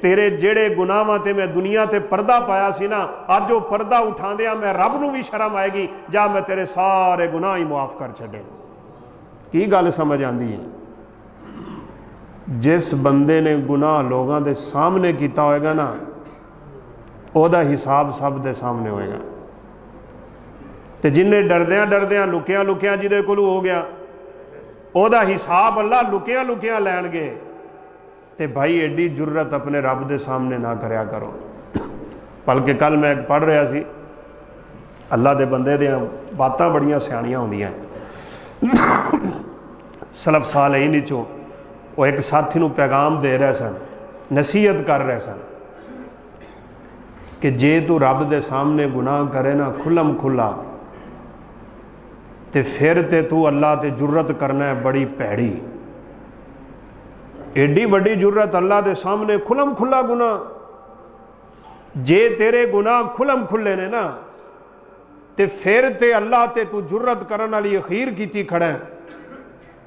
Speaker 1: तेरे जेड़े गुनाहां ते मैं दुनिया ते पर्दा पाया सी ना, अज वो पर्दा उठा दिया मैं रब नूं भी शर्म आएगी, जा मैं तेरे सारे गुनाह ही मुआफ कर छड़े। की गल समझ आती है? जिस बंदे ने गुनाह लोगों के सामने किया होएगा ना, ओदा हिसाब सब दे सामने होएगा। तो जिन्हें डरद्या डरद्या लुकिया लुकिया जिदे कोल हो गया, ओदा हिसाब अल्लाह लुकिया लुकिया लैणगे। तो भाई एडी जुर्रत अपने रब के सामने ना करया करो। बल्कि कल मैं पढ़ रहा सी, अल्लाह के बंदे दियां बातां बड़ियां सियाणियां होंदियां। सलफ सालहीन चो वो एक साथी नूं पैगाम दे रहे सन, नसीहत कर रहे सन कि जे तू रब दे सामने गुनाह करे ना खुलम खुला, तो फिर ते तू अल्लाह ते जुर्रत करना है बड़ी भैड़ी। एडी वड्डी जुर्रत अल्लाह दे सामने खुलम खुला गुनाह। जे तेरे गुनाह खुलम खुले ने ना, तो फिर ते अल्लाह ते तू जुर्रत करने वाली अखीर की खड़ा है।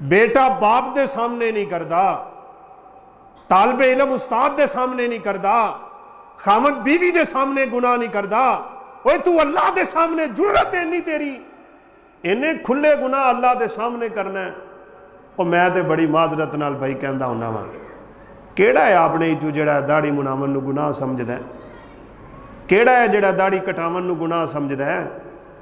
Speaker 1: बेटा बाप दे सामने नहीं करता, तालबे इलम उस्ताद दे सामने नहीं करता, खामद बीवी दे सामने गुनाह नहीं करता, ओए तू अल्लाह दे सामने जुर्रत नहीं तेरी, इन्हें खुले गुनाह अल्लाह दे सामने करना है। और मैं तो बड़ी मादरत नाल भाई कहता हूं वा, केड़ा है अपने चू जिहड़ा दाढ़ी मुनावन नूं गुनाह समझदा है? केड़ा है जिहड़ा दाढ़ी कटावन नूं गुनाह समझदा है?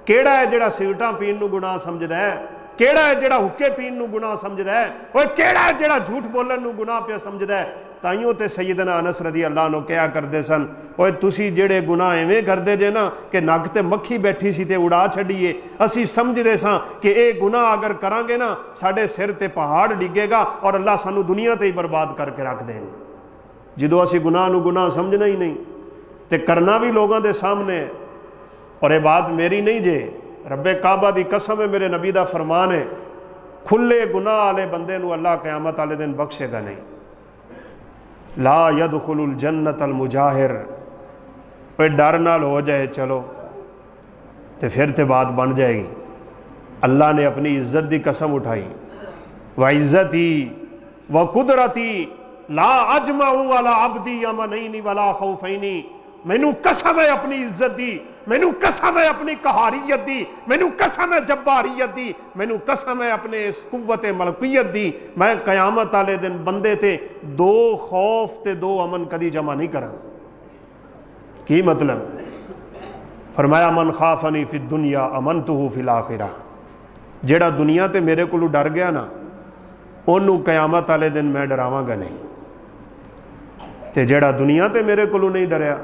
Speaker 1: केड़ा है जिहड़ा सिगरटां पीण नूं गुनाह समझदा है? केड़ा है जिहड़ा हुक्के पीण नूं गुनाह समझदा है? और केड़ा है जिहड़ा झूठ बोलण नूं गुनाह पिया समझदा है? ताइयों ते सैयदना अनस रज़ी अल्लाह अन्हु कहा करदे सन, ओए तुसी जेड़े गुनाह इवें करदे जे ना कि नक ते मक्खी बैठी सी ते उड़ा छड्डीए, असी समझदे सां कि ये गुनाह अगर करांगे ना साडे सिर ते पहाड़ डिगेगा और अल्लाह सानू दुनिया ते ही बर्बाद करके रख देंगे। जदों असी गुनाह नूं गुनाह समझना ही नहीं ते करना भी लोगों के सामने है। और ये बात मेरी नहीं जे, रब्बे काबा दी कसम है, मेरे नबी दा फरमान है, खुले गुनाह वाले बंदे नूं अल्लाह क़यामत वाले दिन बख्शेगा नहीं। ला यदखुलुल जन्नतल मुजाहिर, पे डर नाल हो जाए चलो तो फिर तो बात बन जाएगी। अल्लाह ने अपनी इज्जत की कसम उठाई, व इज्जती व कुदरती ला अजमाऊ वाला अब्दी यमनैनी वला खौफैनी, मैनू कसम है अपनी इज्जत दी, मैनू कसम है अपनी कहारियत दी, मैनू कसम है जब्बारियत दी, मैनू कसम है अपने इस कुव्वत मलकियत दी, मैं कयामत वाले दिन बंदे ते दो खौफ ते दो अमन कदी जमा नहीं करा। की मतलब? फरमाया मन खाफनी फिद दुनिया अमनतुहु फिल आखिरा, जेड़ा दुनिया ते मेरे कोलों डर गया ना ओनू कयामत वाले दिन मैं डरावांगा नहीं, ते जेड़ा दुनिया ते मेरे कोलों नहीं डरिया।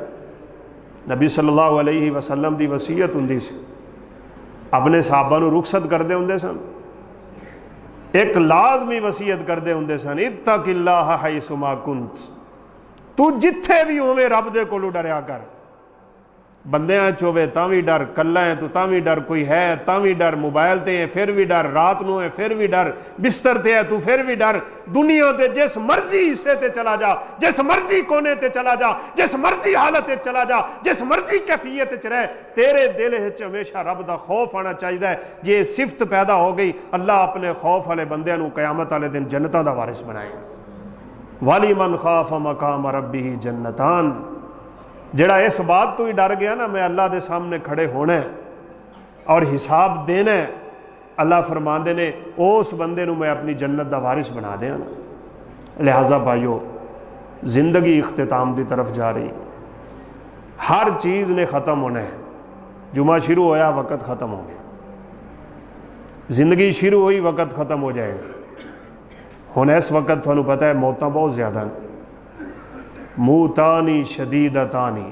Speaker 1: नबी सल्लल्लाहु अलैहि वसल्लम की वसीयत हुंदी सी, अपने साहबा नूं रुखसत करते होंदे सन, एक लाजमी वसीयत करते होंदे सन, इत्तकिल्लाह हैसुमा कुंत, तू जिथे भी होवे रब दे कोलों डरिया कर। बंदियां च होवे तां भी डर, कल्ला है तू तां भी डर, कोई है तां भी डर, मोबाइल ते है फिर भी डर, रात नूं है फिर भी डर, बिस्तर ते है तू फिर भी डर। दुनिया दे जिस मर्जी हिस्से ते चला जा, जिस मर्जी कोने ते चला जा, जिस मर्जी हालत ते चला जा, जिस मर्जी कैफियत च रह, तेरे दिल विच हमेशा रब दा खौफ आना चाहिए। जे सिफत पैदा हो गई, अल्लाह अपने खौफ वाले बंदियां नूं कयामत वाले दिन जन्नतां दा वारिस बनाए। वाली मन खाफ मकाम रब्बिही जन्नतान, जेड़ा इस बात तो ही डर गया ना मैं अल्लाह के सामने खड़े होना है और हिसाब देना है, अल्लाह फरमाते ने उस बंदे नूं मैं अपनी जन्नत का वारिस बना दिया ना। लिहाजा भाइयों, जिंदगी इख्तिताम की तरफ जा रही, हर चीज़ ने ख़त्म होना है। जुमा शुरू होया वक़्त ख़त्म हो गया, जिंदगी शुरू हुई वक़्त ख़त्म हो जाएगा। हुण इस वक़्त तुहानूं पता है मौतां बहुत ज़्यादा, मूतानी शदीदतानी,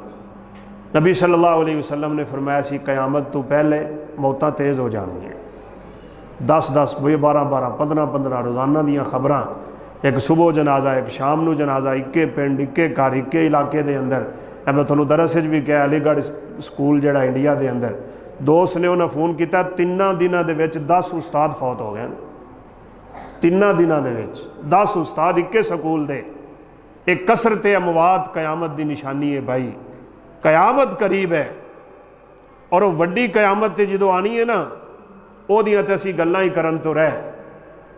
Speaker 1: नबी सल्लल्लाहु अलैहि वसल्लम ने फरमाया सी क़यामत तो पहले मौतां तेज़ हो जाएंगी। 10-10, 12-12, 15-15 रोज़ाना दियां खबरां, एक सुबह जनाजा, एक शाम नूं जनाजा, इक्के पिंड इक्के घर इक्के इलाके दे अंदर। मैं तुहानूं दरस भी कहा, अलीगढ़ स्कूल जिहड़ा इंडिया दे अंदर, दोस्त ने उन्हें फ़ोन किया 3 दिनों के 10 उस्ताद फौत हो गए। 3 दिनों के 10 उस्ताद इक्के स्कूल दे। एक कसरत अमवात कयामत की निशानी है भाई, कयामत करीब है। और वो वड्डी कयामत ते जो आनी है ना, ओदियां ते असीं गल्लां ही करन तो रह।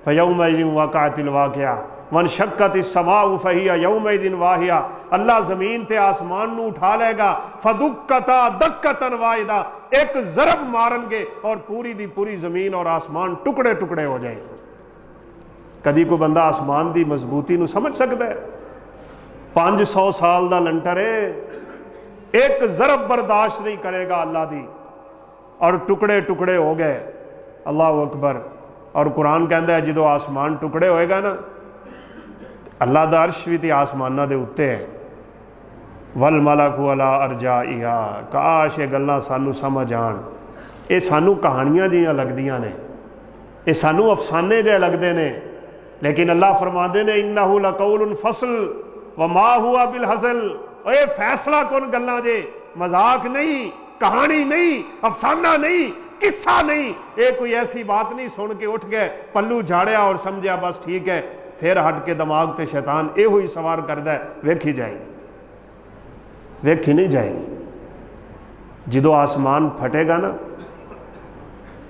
Speaker 1: फयौमइज़िन वक़अतिल वाक़िआ वन शक्कतिस समाउ फहिया यौमइज़िन वाहिया। अल्लाह जमीन ते आसमान नू उठा लेगा, फदुक्कता दक्कतन वाहिदा, एक ज़रब मारनगे और पूरी दी पूरी जमीन और आसमान टुकड़े टुकड़े हो जाएंगे। कदी कोई बंदा आसमान की मजबूती नू समझ सकता है? 500 साल का लंटर है, एक ज़रब बर्दाश्त नहीं करेगा अल्लाह दी, और टुकड़े टुकड़े हो गए। अल्लाह अकबर। और कुरान कहता है जो आसमान टुकड़े होएगा ना, अल्लाह दा अर्श भी तो आसमाना दे उत्ते है। वल मलकु अला अरजाइहा, काश ये गल्लां सानू समझ आन। ये सानू कहानियां जिहियां लगदियां ने, ये सानू अफसाने जिहे लगदे ने, लेकिन अल्लाह फरमाते ने इन्नहु लकौलुन फसल व मा हुआ बिल हज़ल। ये फैसला कौन गल्लां जे, मजाक नहीं, कहानी नहीं, अफसाना नहीं, किस्सा नहीं। ये कोई ऐसी बात नहीं सुन के उठ गए, पल्लू झाड़िया और समझा बस ठीक है, फिर हट के दिमाग ते शैतान यो ही सवार करता है, वेखी जाएगी, वेखी नहीं जाएगी। जो आसमान फटेगा ना,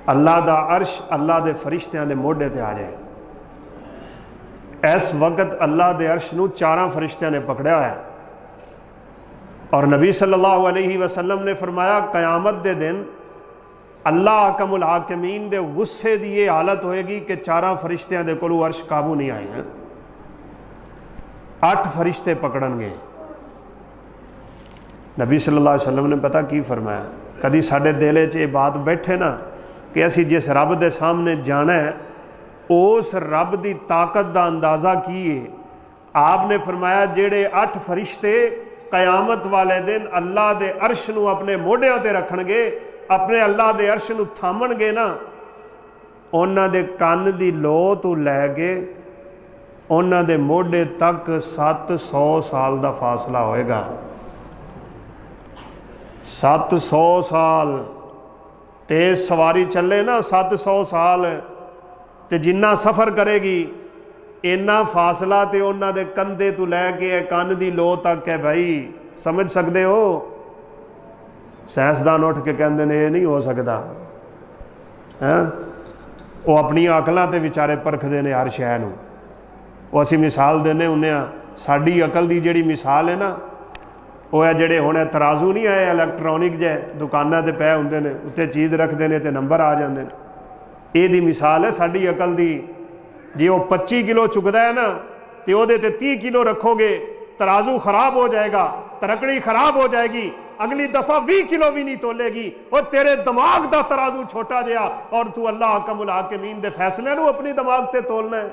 Speaker 1: अल्लाह दा अर्श अल्लाह दे फरिश्तियां दे मोढे ते आ जाए। इस वक्त अल्लाह दे अर्श नू 4 फरिश्तियां ने पकड़ा होया। और नबी सल्लल्लाहु अलैहि वसल्लम ने फरमाया कयामत दे दिन अल्लाह हकमुल हाकिमीन दे गुस्से की ये हालत होएगी कि 4 फरिश्तियां दे कोलों अर्श काबू नहीं आए। 8 फरिश्ते पकड़नगे। नबी सल्लल्लाहु अलैहि वसल्लम ने पता की फरमाया, कभी साडे दिल च ये बात बैठे ना कि असी जिस रब दे सामने जाना है, उस रब की ताकत का अंदाज़ा की है। आपने फरमाया जेड़े 8 फरिश्ते कयामत वाले दिन अल्लाह दे अर्श नू अपने मोढियां ते रखणगे, अपने अल्लाह दे अर्श नू थामणगे ना, उन्हां दे कन दी लो तो लैके उन्हां दे मोढे तक 700 साल का फासला होएगा। 700 साल तेज सवारी चले ना, 700 साल ते जिन्ना सफ़र करेगी इन्ना फासला तो उन्हां दे कंधे तो लैके कन दी लो तक है। भाई समझ सकते हो? साइंसदान उठ के कहते हैं ये नहीं हो सकता है, वो अपनी अकलों ते विचारे परखते हैं हर शय नूं। वो असी मिसाल देने होंगे, साड़ी अकल की जिहड़ी मिसाल है ना, वो है जेडे हुण तराजू नहीं आए इलैक्ट्रॉनिक जे दुकानां ते पए हुंदे ने, उत्ते चीज़ रखते हैं तो नंबर आ जाते हैं। ये मिसाल है साड़ी अकल की। जे वो 25 किलो चुकता है ना, तो वो 30 किलो रखोगे, तराजू खराब हो जाएगा, तरकड़ी खराब हो जाएगी, अगली दफा 20 किलो भी नहीं तोलेगी। और तेरे दिमाग का तराजू छोटा जहा, और तू अल्लाह हकमुल हाकिमीन दे फैसले नूं अपनी दिमाग ते तोलना है।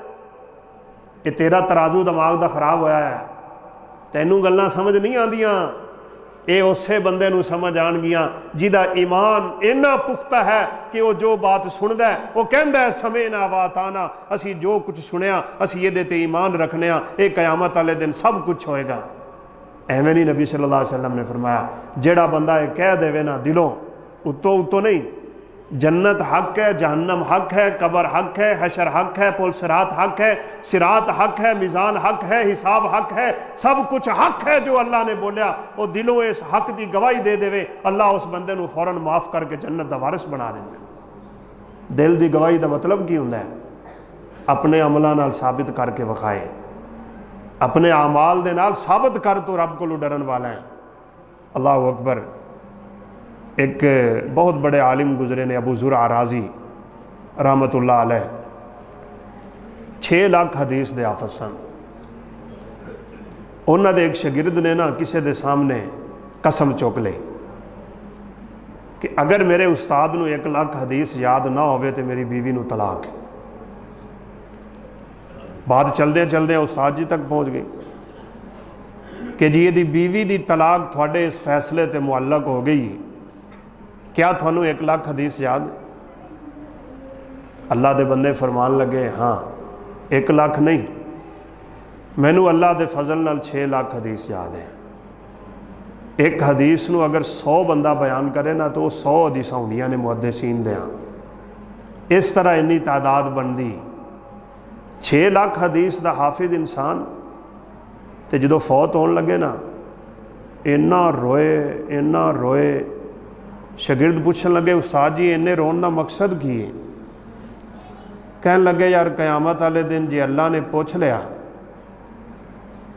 Speaker 1: ये तेरा तराजू दिमाग का खराब होया है, तैनूं गल्लां समझ नहीं आंदियां। ये उसे बंदे नूं समझ आनगियां जिहदा ईमान इन्ना पुख्ता है कि वो जो बात सुनदा है वो कहंदा है समय ना बात आना, असी जो कुछ सुनिया असी ये ते ईमान रखने, ये कयामत वाले दिन सब कुछ होएगा। एवें नहीं नबी सल्लल्लाहु अलैहि वसल्लम ने फरमाया, जेड़ा बंदा ये कह देवे ना दिलों, उत्तों उत्तों नहीं, जन्नत हक है, जहन्नम हक है, कबर हक है, हशर हक है, पुल सिरात हक है, सिरात हक है, मिजान हक है, हिसाब हक है, सब कुछ हक है जो अल्लाह ने बोलिया, वो दिलों इस हक की गवाही दे देवे, अल्लाह उस बंदे नूं फौरन माफ़ करके जन्नत दा वारिस बना देंगे। दिल की गवाही का मतलब की हुंदा है? अपने अमलों नाल साबित करके विखाए, अपने आमाल दे नाल साबित कर तो रब कोलों डरन वाला है। अल्लाह अकबर। एक बहुत बड़े आलिम गुजरे ने, अबू ज़ुरआ राज़ी रहमतुल्लाह अलैह, 6 लाख हदीस दे हाफिज़ सन। उन्हां दे एक शागिर्द ने ना किसी दे सामने कसम चुक ली कि अगर मेरे उस्ताद नूं 1 लाख हदीस याद ना होवे तो मेरी बीवी नूं तलाक है। बात चलदे चलदे उस्ताद जी तक पहुँच गई कि जी ये बीवी की तलाक थोड़े इस फैसले ते मुअल्लक हो गई, क्या थानू 1 लाख हदीस याद? अल्लाह दे बंदे फरमान लगे, हाँ 1 लाख नहीं, मैनू अल्लाह दे फजल नाल 6 लाख हदीस याद है। एक हदीस नू अगर 100 बंदा बयान करे ना तो 100 हदीस होंदियां ने मुहद्दिसीन दे। इस तरह इन्नी तादाद बनती 6 लाख हदीस का हाफिज इंसान तो जो फौत होने लगे ना इन्ना रोए। शागिर्द पूछन लगे उस्ताद जी इन्ने रोन का मकसद की है? कहन लगे यार क़यामत वाले दिन जे अल्लाह ने पूछ लिया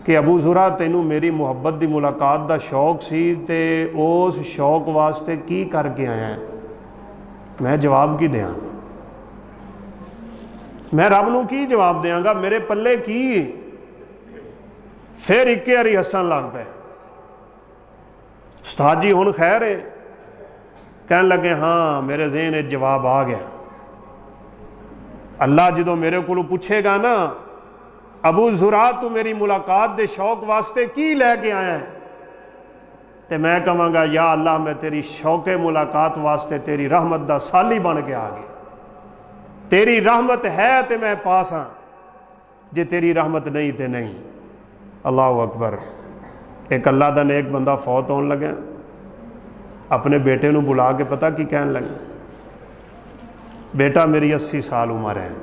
Speaker 1: कि अबू ज़ुरा तैनू मेरी मुहब्बत की मुलाकात का शौक सी ते उस शौक वास्ते की करके आया है, मैं जवाब की देंगा? मैं रब नूं की जवाब देंगा? मेरे पल्ले की? फिर एक बारी हसन लग पे। उस्ताद जी हुण खैर है? कहन लगे हाँ मेरे ज़हन जवाब आ गया। अल्लाह जो मेरे को पूछेगा ना अबू ज़ुरा तू मेरी मुलाकात के शौक वास्ते की लैके आया है, तो मैं कहांगा या अल्लाह मैं तेरी शौके मुलाकात वास्ते तेरी रहमत का साली बन के आ गया। तेरी रहमत है तो मैं पास हाँ, जे तेरी रहमत नहीं तो नहीं। अल्लाह अकबर। एक अल्लाह का नेक बंदा फौत होने लगे, अपने बेटे को बुला के पता की कहन लगे, बेटा मेरी 80 साल उम्र है,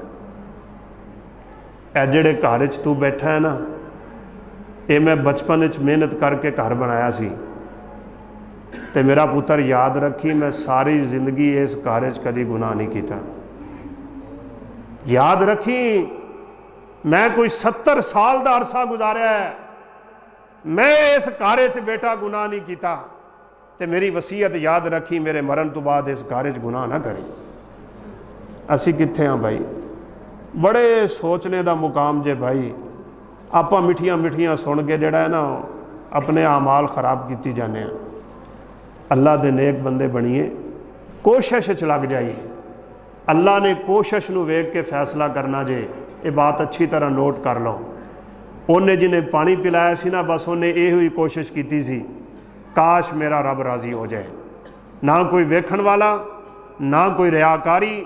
Speaker 1: ए जेड़े घर च तू बैठा है ना ये मैं बचपन मेहनत करके घर बनाया सी, ते मेरा पुत्र याद रखी मैं सारी जिंदगी इस घर च कभी गुनाह नहीं किया। याद रखी मैं कोई 70 साल का अरसा गुजारिया है, मैं इस घर च बेटा गुनाह नहीं किया, ते मेरी वसीयत याद रखी मेरे मरण तो बाद इस घर च गुनाह ना करी। असी कित्थे हाँ भाई? बड़े सोचने का मुकाम जे भाई। आप मिठिया मिठिया सुन के जड़ा है ना अपने आमाल खराब की जाने। अल्लाह दे नेक बंदे बनिए, कोशिश च लग जाइए। अल्लाह ने कोशिश नूं वेख के फैसला करना जे, ये बात अच्छी तरह नोट कर लो। उन्हें जिन्हें पानी पिलाया सी ना बस उन्हें यह ही कोशिश की सी काश मेरा रब राजी हो जाए। ना कोई वेखण वाला, ना कोई रियाकारी,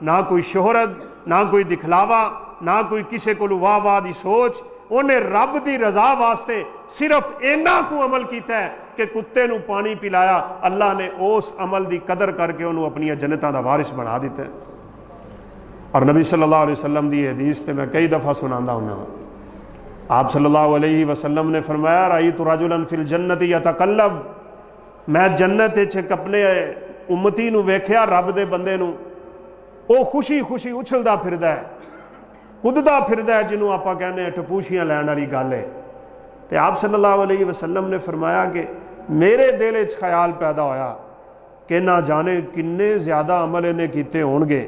Speaker 1: ना कोई शोहरत, ना कोई दिखलावा, ना कोई किसी को वाह वाह की सोच। उन्हें रब की रजा वास्ते सिर्फ इन्ना को अमल किया है कि कुत्ते नूं पानी पिलाया, अल्लाह ने उस अमल की कदर करके उन्होंने अपन जन्नतां दा वारिस बना दिता है। और नबी सल्लल्लाहु अलैहि वसल्लम की हदीस तो मैं कई दफ़ा सुनांदा हुन्ना। आप सल्लल्लाहु अलैहि वसल्लम ने फरमाया राई तो रजुलन फिल जन्नति यतकल्लब, मैं जन्नत एक अपने उम्मती नूं वेख्या रब दे बंदे नूं, वो खुशी खुशी उछलदा फिरदा है, कुददा फिरदा है, जिन्हों आप कहने टपूशियां लैण वाली गल है। तो आप सल्लल्लाहु अलैहि वसल्लम ने फरमाया कि मेरे दिल च ख्याल पैदा होया कि ना जाने किन्ने ज़्यादा अमल इन्हें कीते होणगे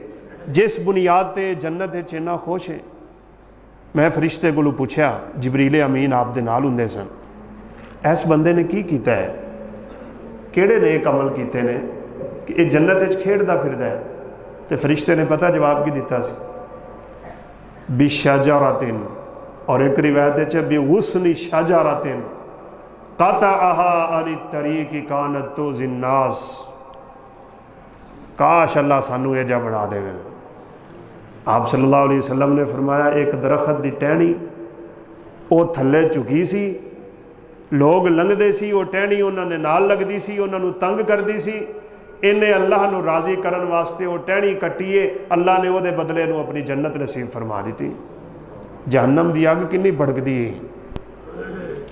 Speaker 1: जिस बुनियाद ते जन्नत च इन्ना खुश है। मैं फरिश्ते को पूछया, जिबरील अमीन आप दे नाल हुंदे सन, इस बंदे ने की कीता है, किहड़े नेक अमल कीते ने कि ये जन्नत च खेडदा फिरदा है? तो फरिश्ते ने पता जवाब की दिता सी, बिशजरतिन, और एक रिवायत बेहुस्नी शजरतिन कतअहा अन तरीक़ कानत तुज़िन्नास। काश अल्लाह सानू ये जा बना देवे। आप सल्लल्लाहु अलैहि वसल्लम ने फरमाया एक दरख्त की टहनी वो थले झुकी सी, लोग लंघते सी, वो टहनी उन्होंने नाल लगती सी, उन्होंने तंग करती सी। इन्हें अल्लाह नू राजी करन वास्ते वो टहनी कट्टीए, अल्लाह ने वो बदले नू अपनी जन्नत नसीब फरमा दी। जहन्नम की अग कितनी भड़कती है,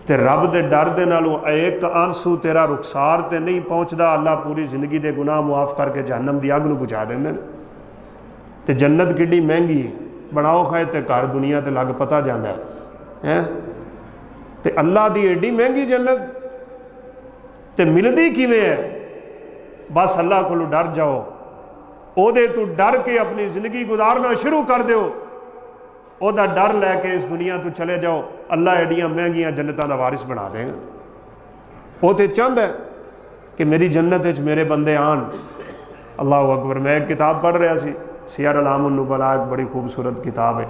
Speaker 1: तो रब के डर दे नालों एक आंसू तेरा रुखसार ते नहीं पहुँचता, अल्लाह पूरी जिंदगी के गुनाह मुआफ करके जहन्नम की अग नू बुझा देंदे ने। तो जन्नत किड्डी महंगी, बनाओ खाए तो घर दुनिया ते लग पता जाता है। तो अल्लाह की एडी महंगी जन्नत तो मिलती किवें है? बस अल्लाह को डर जाओ, ओदे तो डर के अपनी जिंदगी गुजारना शुरू कर दो, ओदा डर लैके इस दुनिया तो चले जाओ, अल्लाह एडियां महंगियां जन्नतां दा वारिस बना देगा। वो तो चाहता है कि मेरी जन्नत मेरे बंदे आन। अल्लाह अकबर। मैं एक किताब पढ़ रहा सी, सियर अलामुन नुबला, एक बड़ी खूबसूरत किताब है।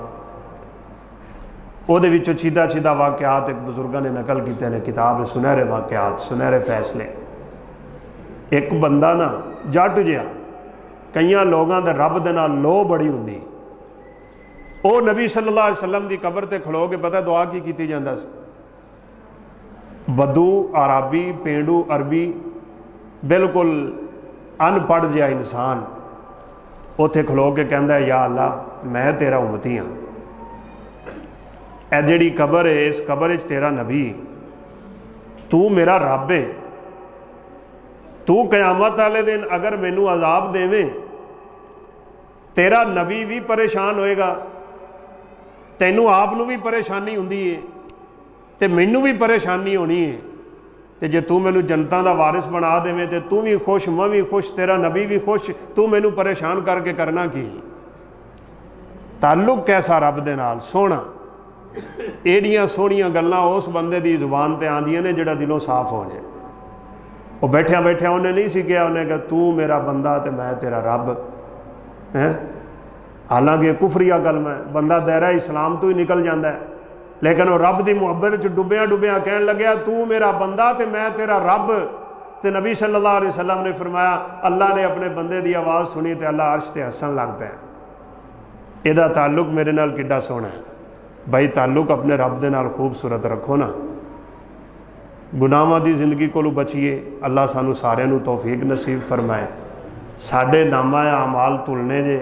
Speaker 1: वो सीधा सीधा वाकयात एक बुजुर्गों ने नकल किए ने, किताब है सुनहरे वाकयात, सुनहरे फैसले। एक बंदा ना जट जिहा, कई लोगों के रब दे नाल लोह बड़ी होंदी, वो नबी सल्लल्लाहु अलैहि वसल्लम की कबर ते खलो के पता दुआ की जाता सी? वधू आराबी पेंडू अरबी बिल्कुल अनपढ़ जिहा इंसान उत्थे खलो के कहता है या अल्लाह मैं तेरा उम्मती हाँ, ए जिहड़ी कबर है, इस कबर तेरा नबी, तू मेरा रब है, तू कयामत वाले दिन अगर मैनू अजाब देवें, तेरा नबी भी परेशान होएगा, तैनू आप नू भी परेशानी हुंदी है ते मैनू भी परेशानी होनी है। तो जे तू मैनू जनता का वारिस बना देवें तो तू भी खुश, मैं भी खुश, तेरा नबी भी खुश, तू मैनू परेशान करके करना की। ताल्लुक कैसा रब दे नाल सोहना। एडियां सोहनियां गल्लां उस बंदे की जुबान ते आंदियां ने जिहड़ा दिलों साफ हो जाए। वो बैठिया बैठिया उन्हें नहीं सी कहा, उन्हें कहा तू मेरा बंदा तो मैं तेरा रब है। हालांकि कुफरिया कलमा है, बंदा दायरा इस्लाम तो ही निकल जाता है, लेकिन वह रब की मुहब्बत डुबिया डुबिया कह लग्या तू मेरा बंदा तो मैं तेरा रब। तो नबी सल्लल्लाहु अलैहि वसल्लम ने फरमाया, अल्लाह ने अपने बंदे की आवाज़ सुनी तो अल्लाह अर्श ते हसन लग पाया। इहदा ताल्लुक मेरे नाल किड्डा सोहना है। भाई ताल्लुक अपने रब दे नाल खूबसूरत रखो ना। गुनाहां की जिंदगी को बचीए। अल्लाह सानू सारिਆਂ ਨੂੰ तौफीक नसीब फरमाए। साडे नामा अमाल तुलने जे,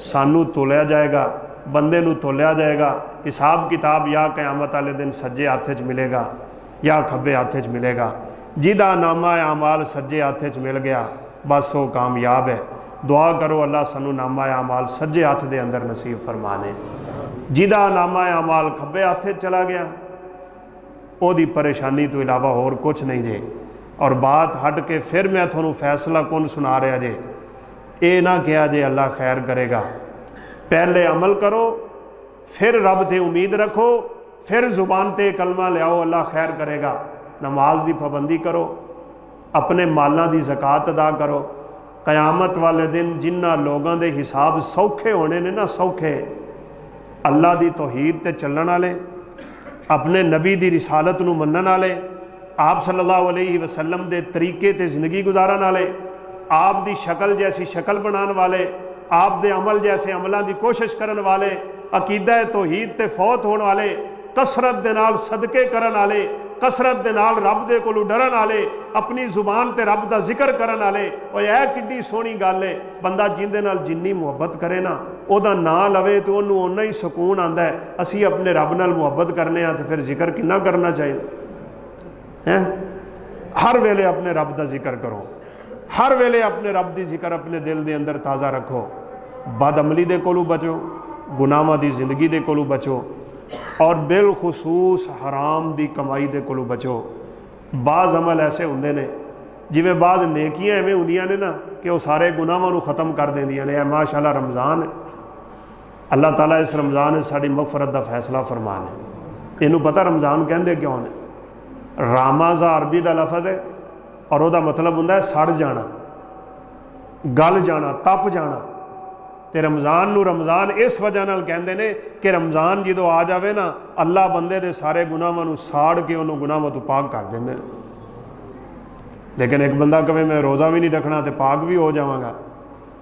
Speaker 1: सानू तोलिया जाएगा, बंदे नू तोलिया जाएगा। हिसाब किताब या क़यामत वाले दिन सज्जे हाथ च मिलेगा या खब्बे हाथ च मिलेगा। जिदा नामा अमाल सज्जे हाथ च मिल गया बस वो कामयाब है। दुआ करो अल्लाह सानू नामा अमाल सज्जे हाथ दे अंदर नसीब फरमाने। जिदा नामा अमाल खब्बे हाथ चला गया ओदी परेशानी तो इलावा होर कुछ नहीं जे। और बात हट के फिर मैं थोनू फैसला कौन सुना रहा जे, ये ना कहा जे अल्लाह खैर करेगा। पहले अमल करो, फिर रब ते उम्मीद रखो, फिर जुबान ते कलमा लियाओ अल्लाह खैर करेगा। नमाज की पाबंदी करो, अपने मालां की ज़कात अदा करो। क़यामत वाले दिन जिन्हां लोगों के हिसाब सौखे होने ने ना, सौखे अल्लाह की तौहीद ते चलण वाले, अपने नबी की रिसालत नूं मनण वाले, आप सल्लल्लाहु अलैहि वसल्लम के तरीके ते जिंदगी गुजारन वाले, आप दी शक्ल जैसी शक्ल बनाने वाले, आप दे अमल जैसे अमलों की कोशिश करने वाले, अकीदा तौहीद ते फौत होने वाले, कसरत दे नाल सदके करन वाले, कसरत दे नाल रब दे कोलों डरन वाले, अपनी जुबान ते रब दा जिक्र करन वाले। और यह किड्डी सोहनी गल है, बंदा जिंदे नाल जिन्नी मुहब्बत करे ना, ओदा नाम लवे तो उन्होंने उन्ना ही सुकून आंदा है। असी अपने रब नाल मुहब्बत करने तो फिर जिक्र कितना करना चाहिए है। हर वेले अपने रब का जिक्र करो, हर वेले अपने रब की जिक्र अपने दिल के अंदर ताज़ा रखो। बदअमली दे कोलों बचो, गुनाहां की जिंदगी दे कोलों बचो, और बिलखसूस हराम की कमाई दे कोलों बचो। बाज़ अमल ऐसे होंदे ने जिवें बाज़ नेकियां एवें होंदियां ने ना कि वह सारे गुनाहां नूं खत्म कर देंदियां ने। माशाअल्लाह रमज़ान है, अल्लाह ताला इस रमज़ान में साड़ी मगफरत का फैसला फरमान है। इनू पता रमज़ान कहते क्यों ने? रामाज़ा अरबी का लफज है और वह मतलब होंदा है सड़ जाना, गल जाना, तप जाना। तो रमज़ान नू रमज़ान इस वजह नाल कहंदे ने कि रमज़ान जो आ जाए ना, अल्लाह बंदे दे सारे गुनाहां नू साड़ के उन्होंने गुनाहां तो पाक कर देंदे। लेकिन एक बंदा कहे मैं रोज़ा भी नहीं रखना तो पाक भी हो जावांगा,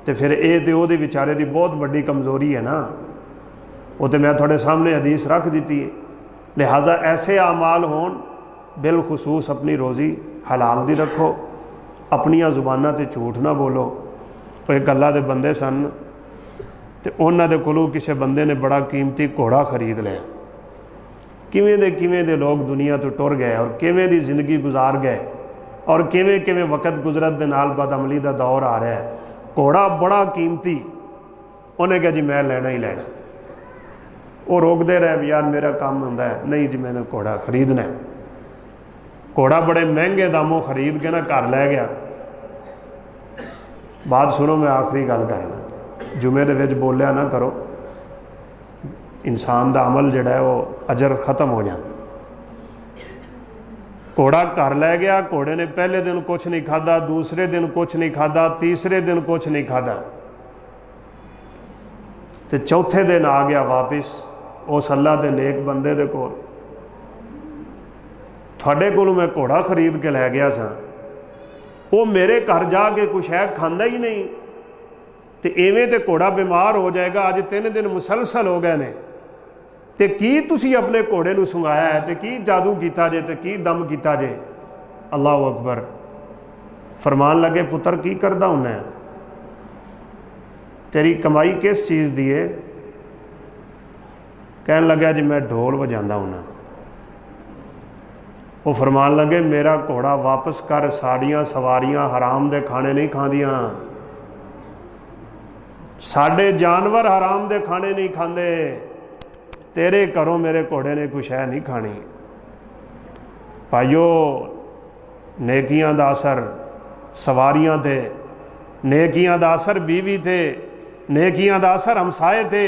Speaker 1: तो फिर ये तो वो बेचारे की बहुत बड़ी कमज़ोरी है ना। वो तो मैं थोड़े सामने हदीस रख दी है। लिहाजा ऐसे आमाल होन, बिलखसूस अपनी रोज़ी हलाल दी रखो, अपनिया जुबानां ते झूठ ना बोलो। एक अल्लाह दे बंदे सन तो उन्हां दे कोलों किसी बंदे ने बड़ा कीमती घोड़ा खरीद लिया। किवें दे लोग दुनिया तो टुर गए और किवें दी जिंदगी गुजार गए और किवें किवें वक़्त गुजरत दे नाल बदअमली का दौर आ रहा है। घोड़ा बड़ा कीमती, उन्हें कहा जी मैं लेना ही लेना। वो रोकते रहे भी यार मेरा काम होंदा है, नहीं जी मैंने घोड़ा खरीदना है। घोड़ा बड़े महंगे दामों खरीद के ना घर लै गया। बात सुनो, मैं आखिरी गल करना, जुमे दे विच बोलिया ना करो, इंसान का अमल जिहड़ा है वो अजर खत्म हो जाता। घोड़ा घर लै गया, घोड़े ने पहले दिन कुछ नहीं खादा, दूसरे दिन कुछ नहीं खादा, तीसरे दिन कुछ नहीं खादा, तो चौथे दिन आ गया वापिस उस अल्लाह के नेक बंदे दे कोल। थोड़े कोलों मैं घोड़ा खरीद के लै गया सा, वो मेरे घर जाके कुछ है खांदा ही नहीं, तो इवें तो घोड़ा बीमार हो जाएगा। अज 3 दिन मुसलसल हो गए ने, तो की तुसी अपने घोड़े नूं सुंघाया है, तो की जादू किया जे, तो की दम किया जे। अल्लाह अकबर। फरमान लगे पुत्र की करदा हुन्ना, तेरी कमाई किस चीज़ दी है? कहन लग्या जी मैं ढोल वजांदा हूँ। वो फरमान लगे मेरा घोड़ा वापस कर, साड़ियाँ सवारियाँ हराम दे खाने नहीं खांदियां, साडे जानवर हराम दे खाने नहीं खांदे, तेरे घरों मेरे घोड़े ने कुछ है नहीं खानी। भाइयों, नेकियां दा असर सवारियां थे, नेकियां दा असर बीवी थे, नेकियां दा असर हमसाए थे,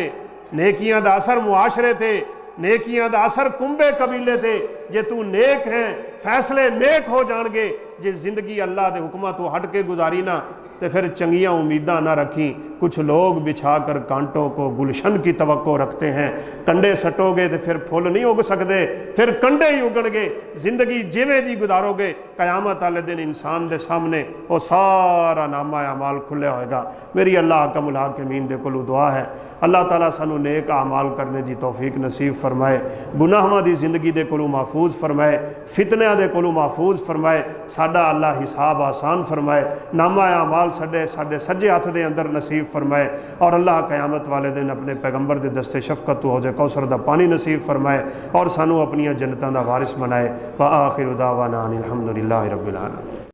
Speaker 1: नेकियां दा असर मुआशरे थे, नेकियां दा असर कुंबे कबीले थे। जे तू नेक है फैसले नेक हो जाएंगे। जे जिंदगी अल्लाह के हुक्मां तो हट के गुजारी ना तो फिर चंगियां उम्मीदां ना रखी। कुछ लोग बिछा कर कांटों को गुलशन की तवक्को रखते हैं। कंडे सटोगे तो फिर फुल नहीं उग सकते, फिर कंडे ही उगणगे। जिंदगी जिवें दी गुजारोगे, कयामत वाले दिन इंसान के सामने वो सारा नामा अमाल खुलिया होएगा। मेरी अल्लाह अकमुल हाकिमीन दे कोलों दुआ है, अल्लाह ताला सानू नेक अमाल करने की तौफीक नसीब फरमाए, गुनाहां दी जिंदगी दे कोलों महफूज फरमाए, फितनियां दे कोलों महफूज फरमाए, साडा अल्लाह हिसाब आसान फरमाए, नामा अमाल साडे साडे सज्जे हथ दे अंदर नसीब फरमाए, और अल्लाह क़यामत वाले दिन अपने पैगंबर दे दस्ते शफकत तो हौज़े कौसर दा पानी नसीब फरमाए, और सानू अपनियां जन्नतां दा वारिस बनाए। व आखिरु दावाना अनिल हम्दुलिल्लाहि रब्बिल आलमीन।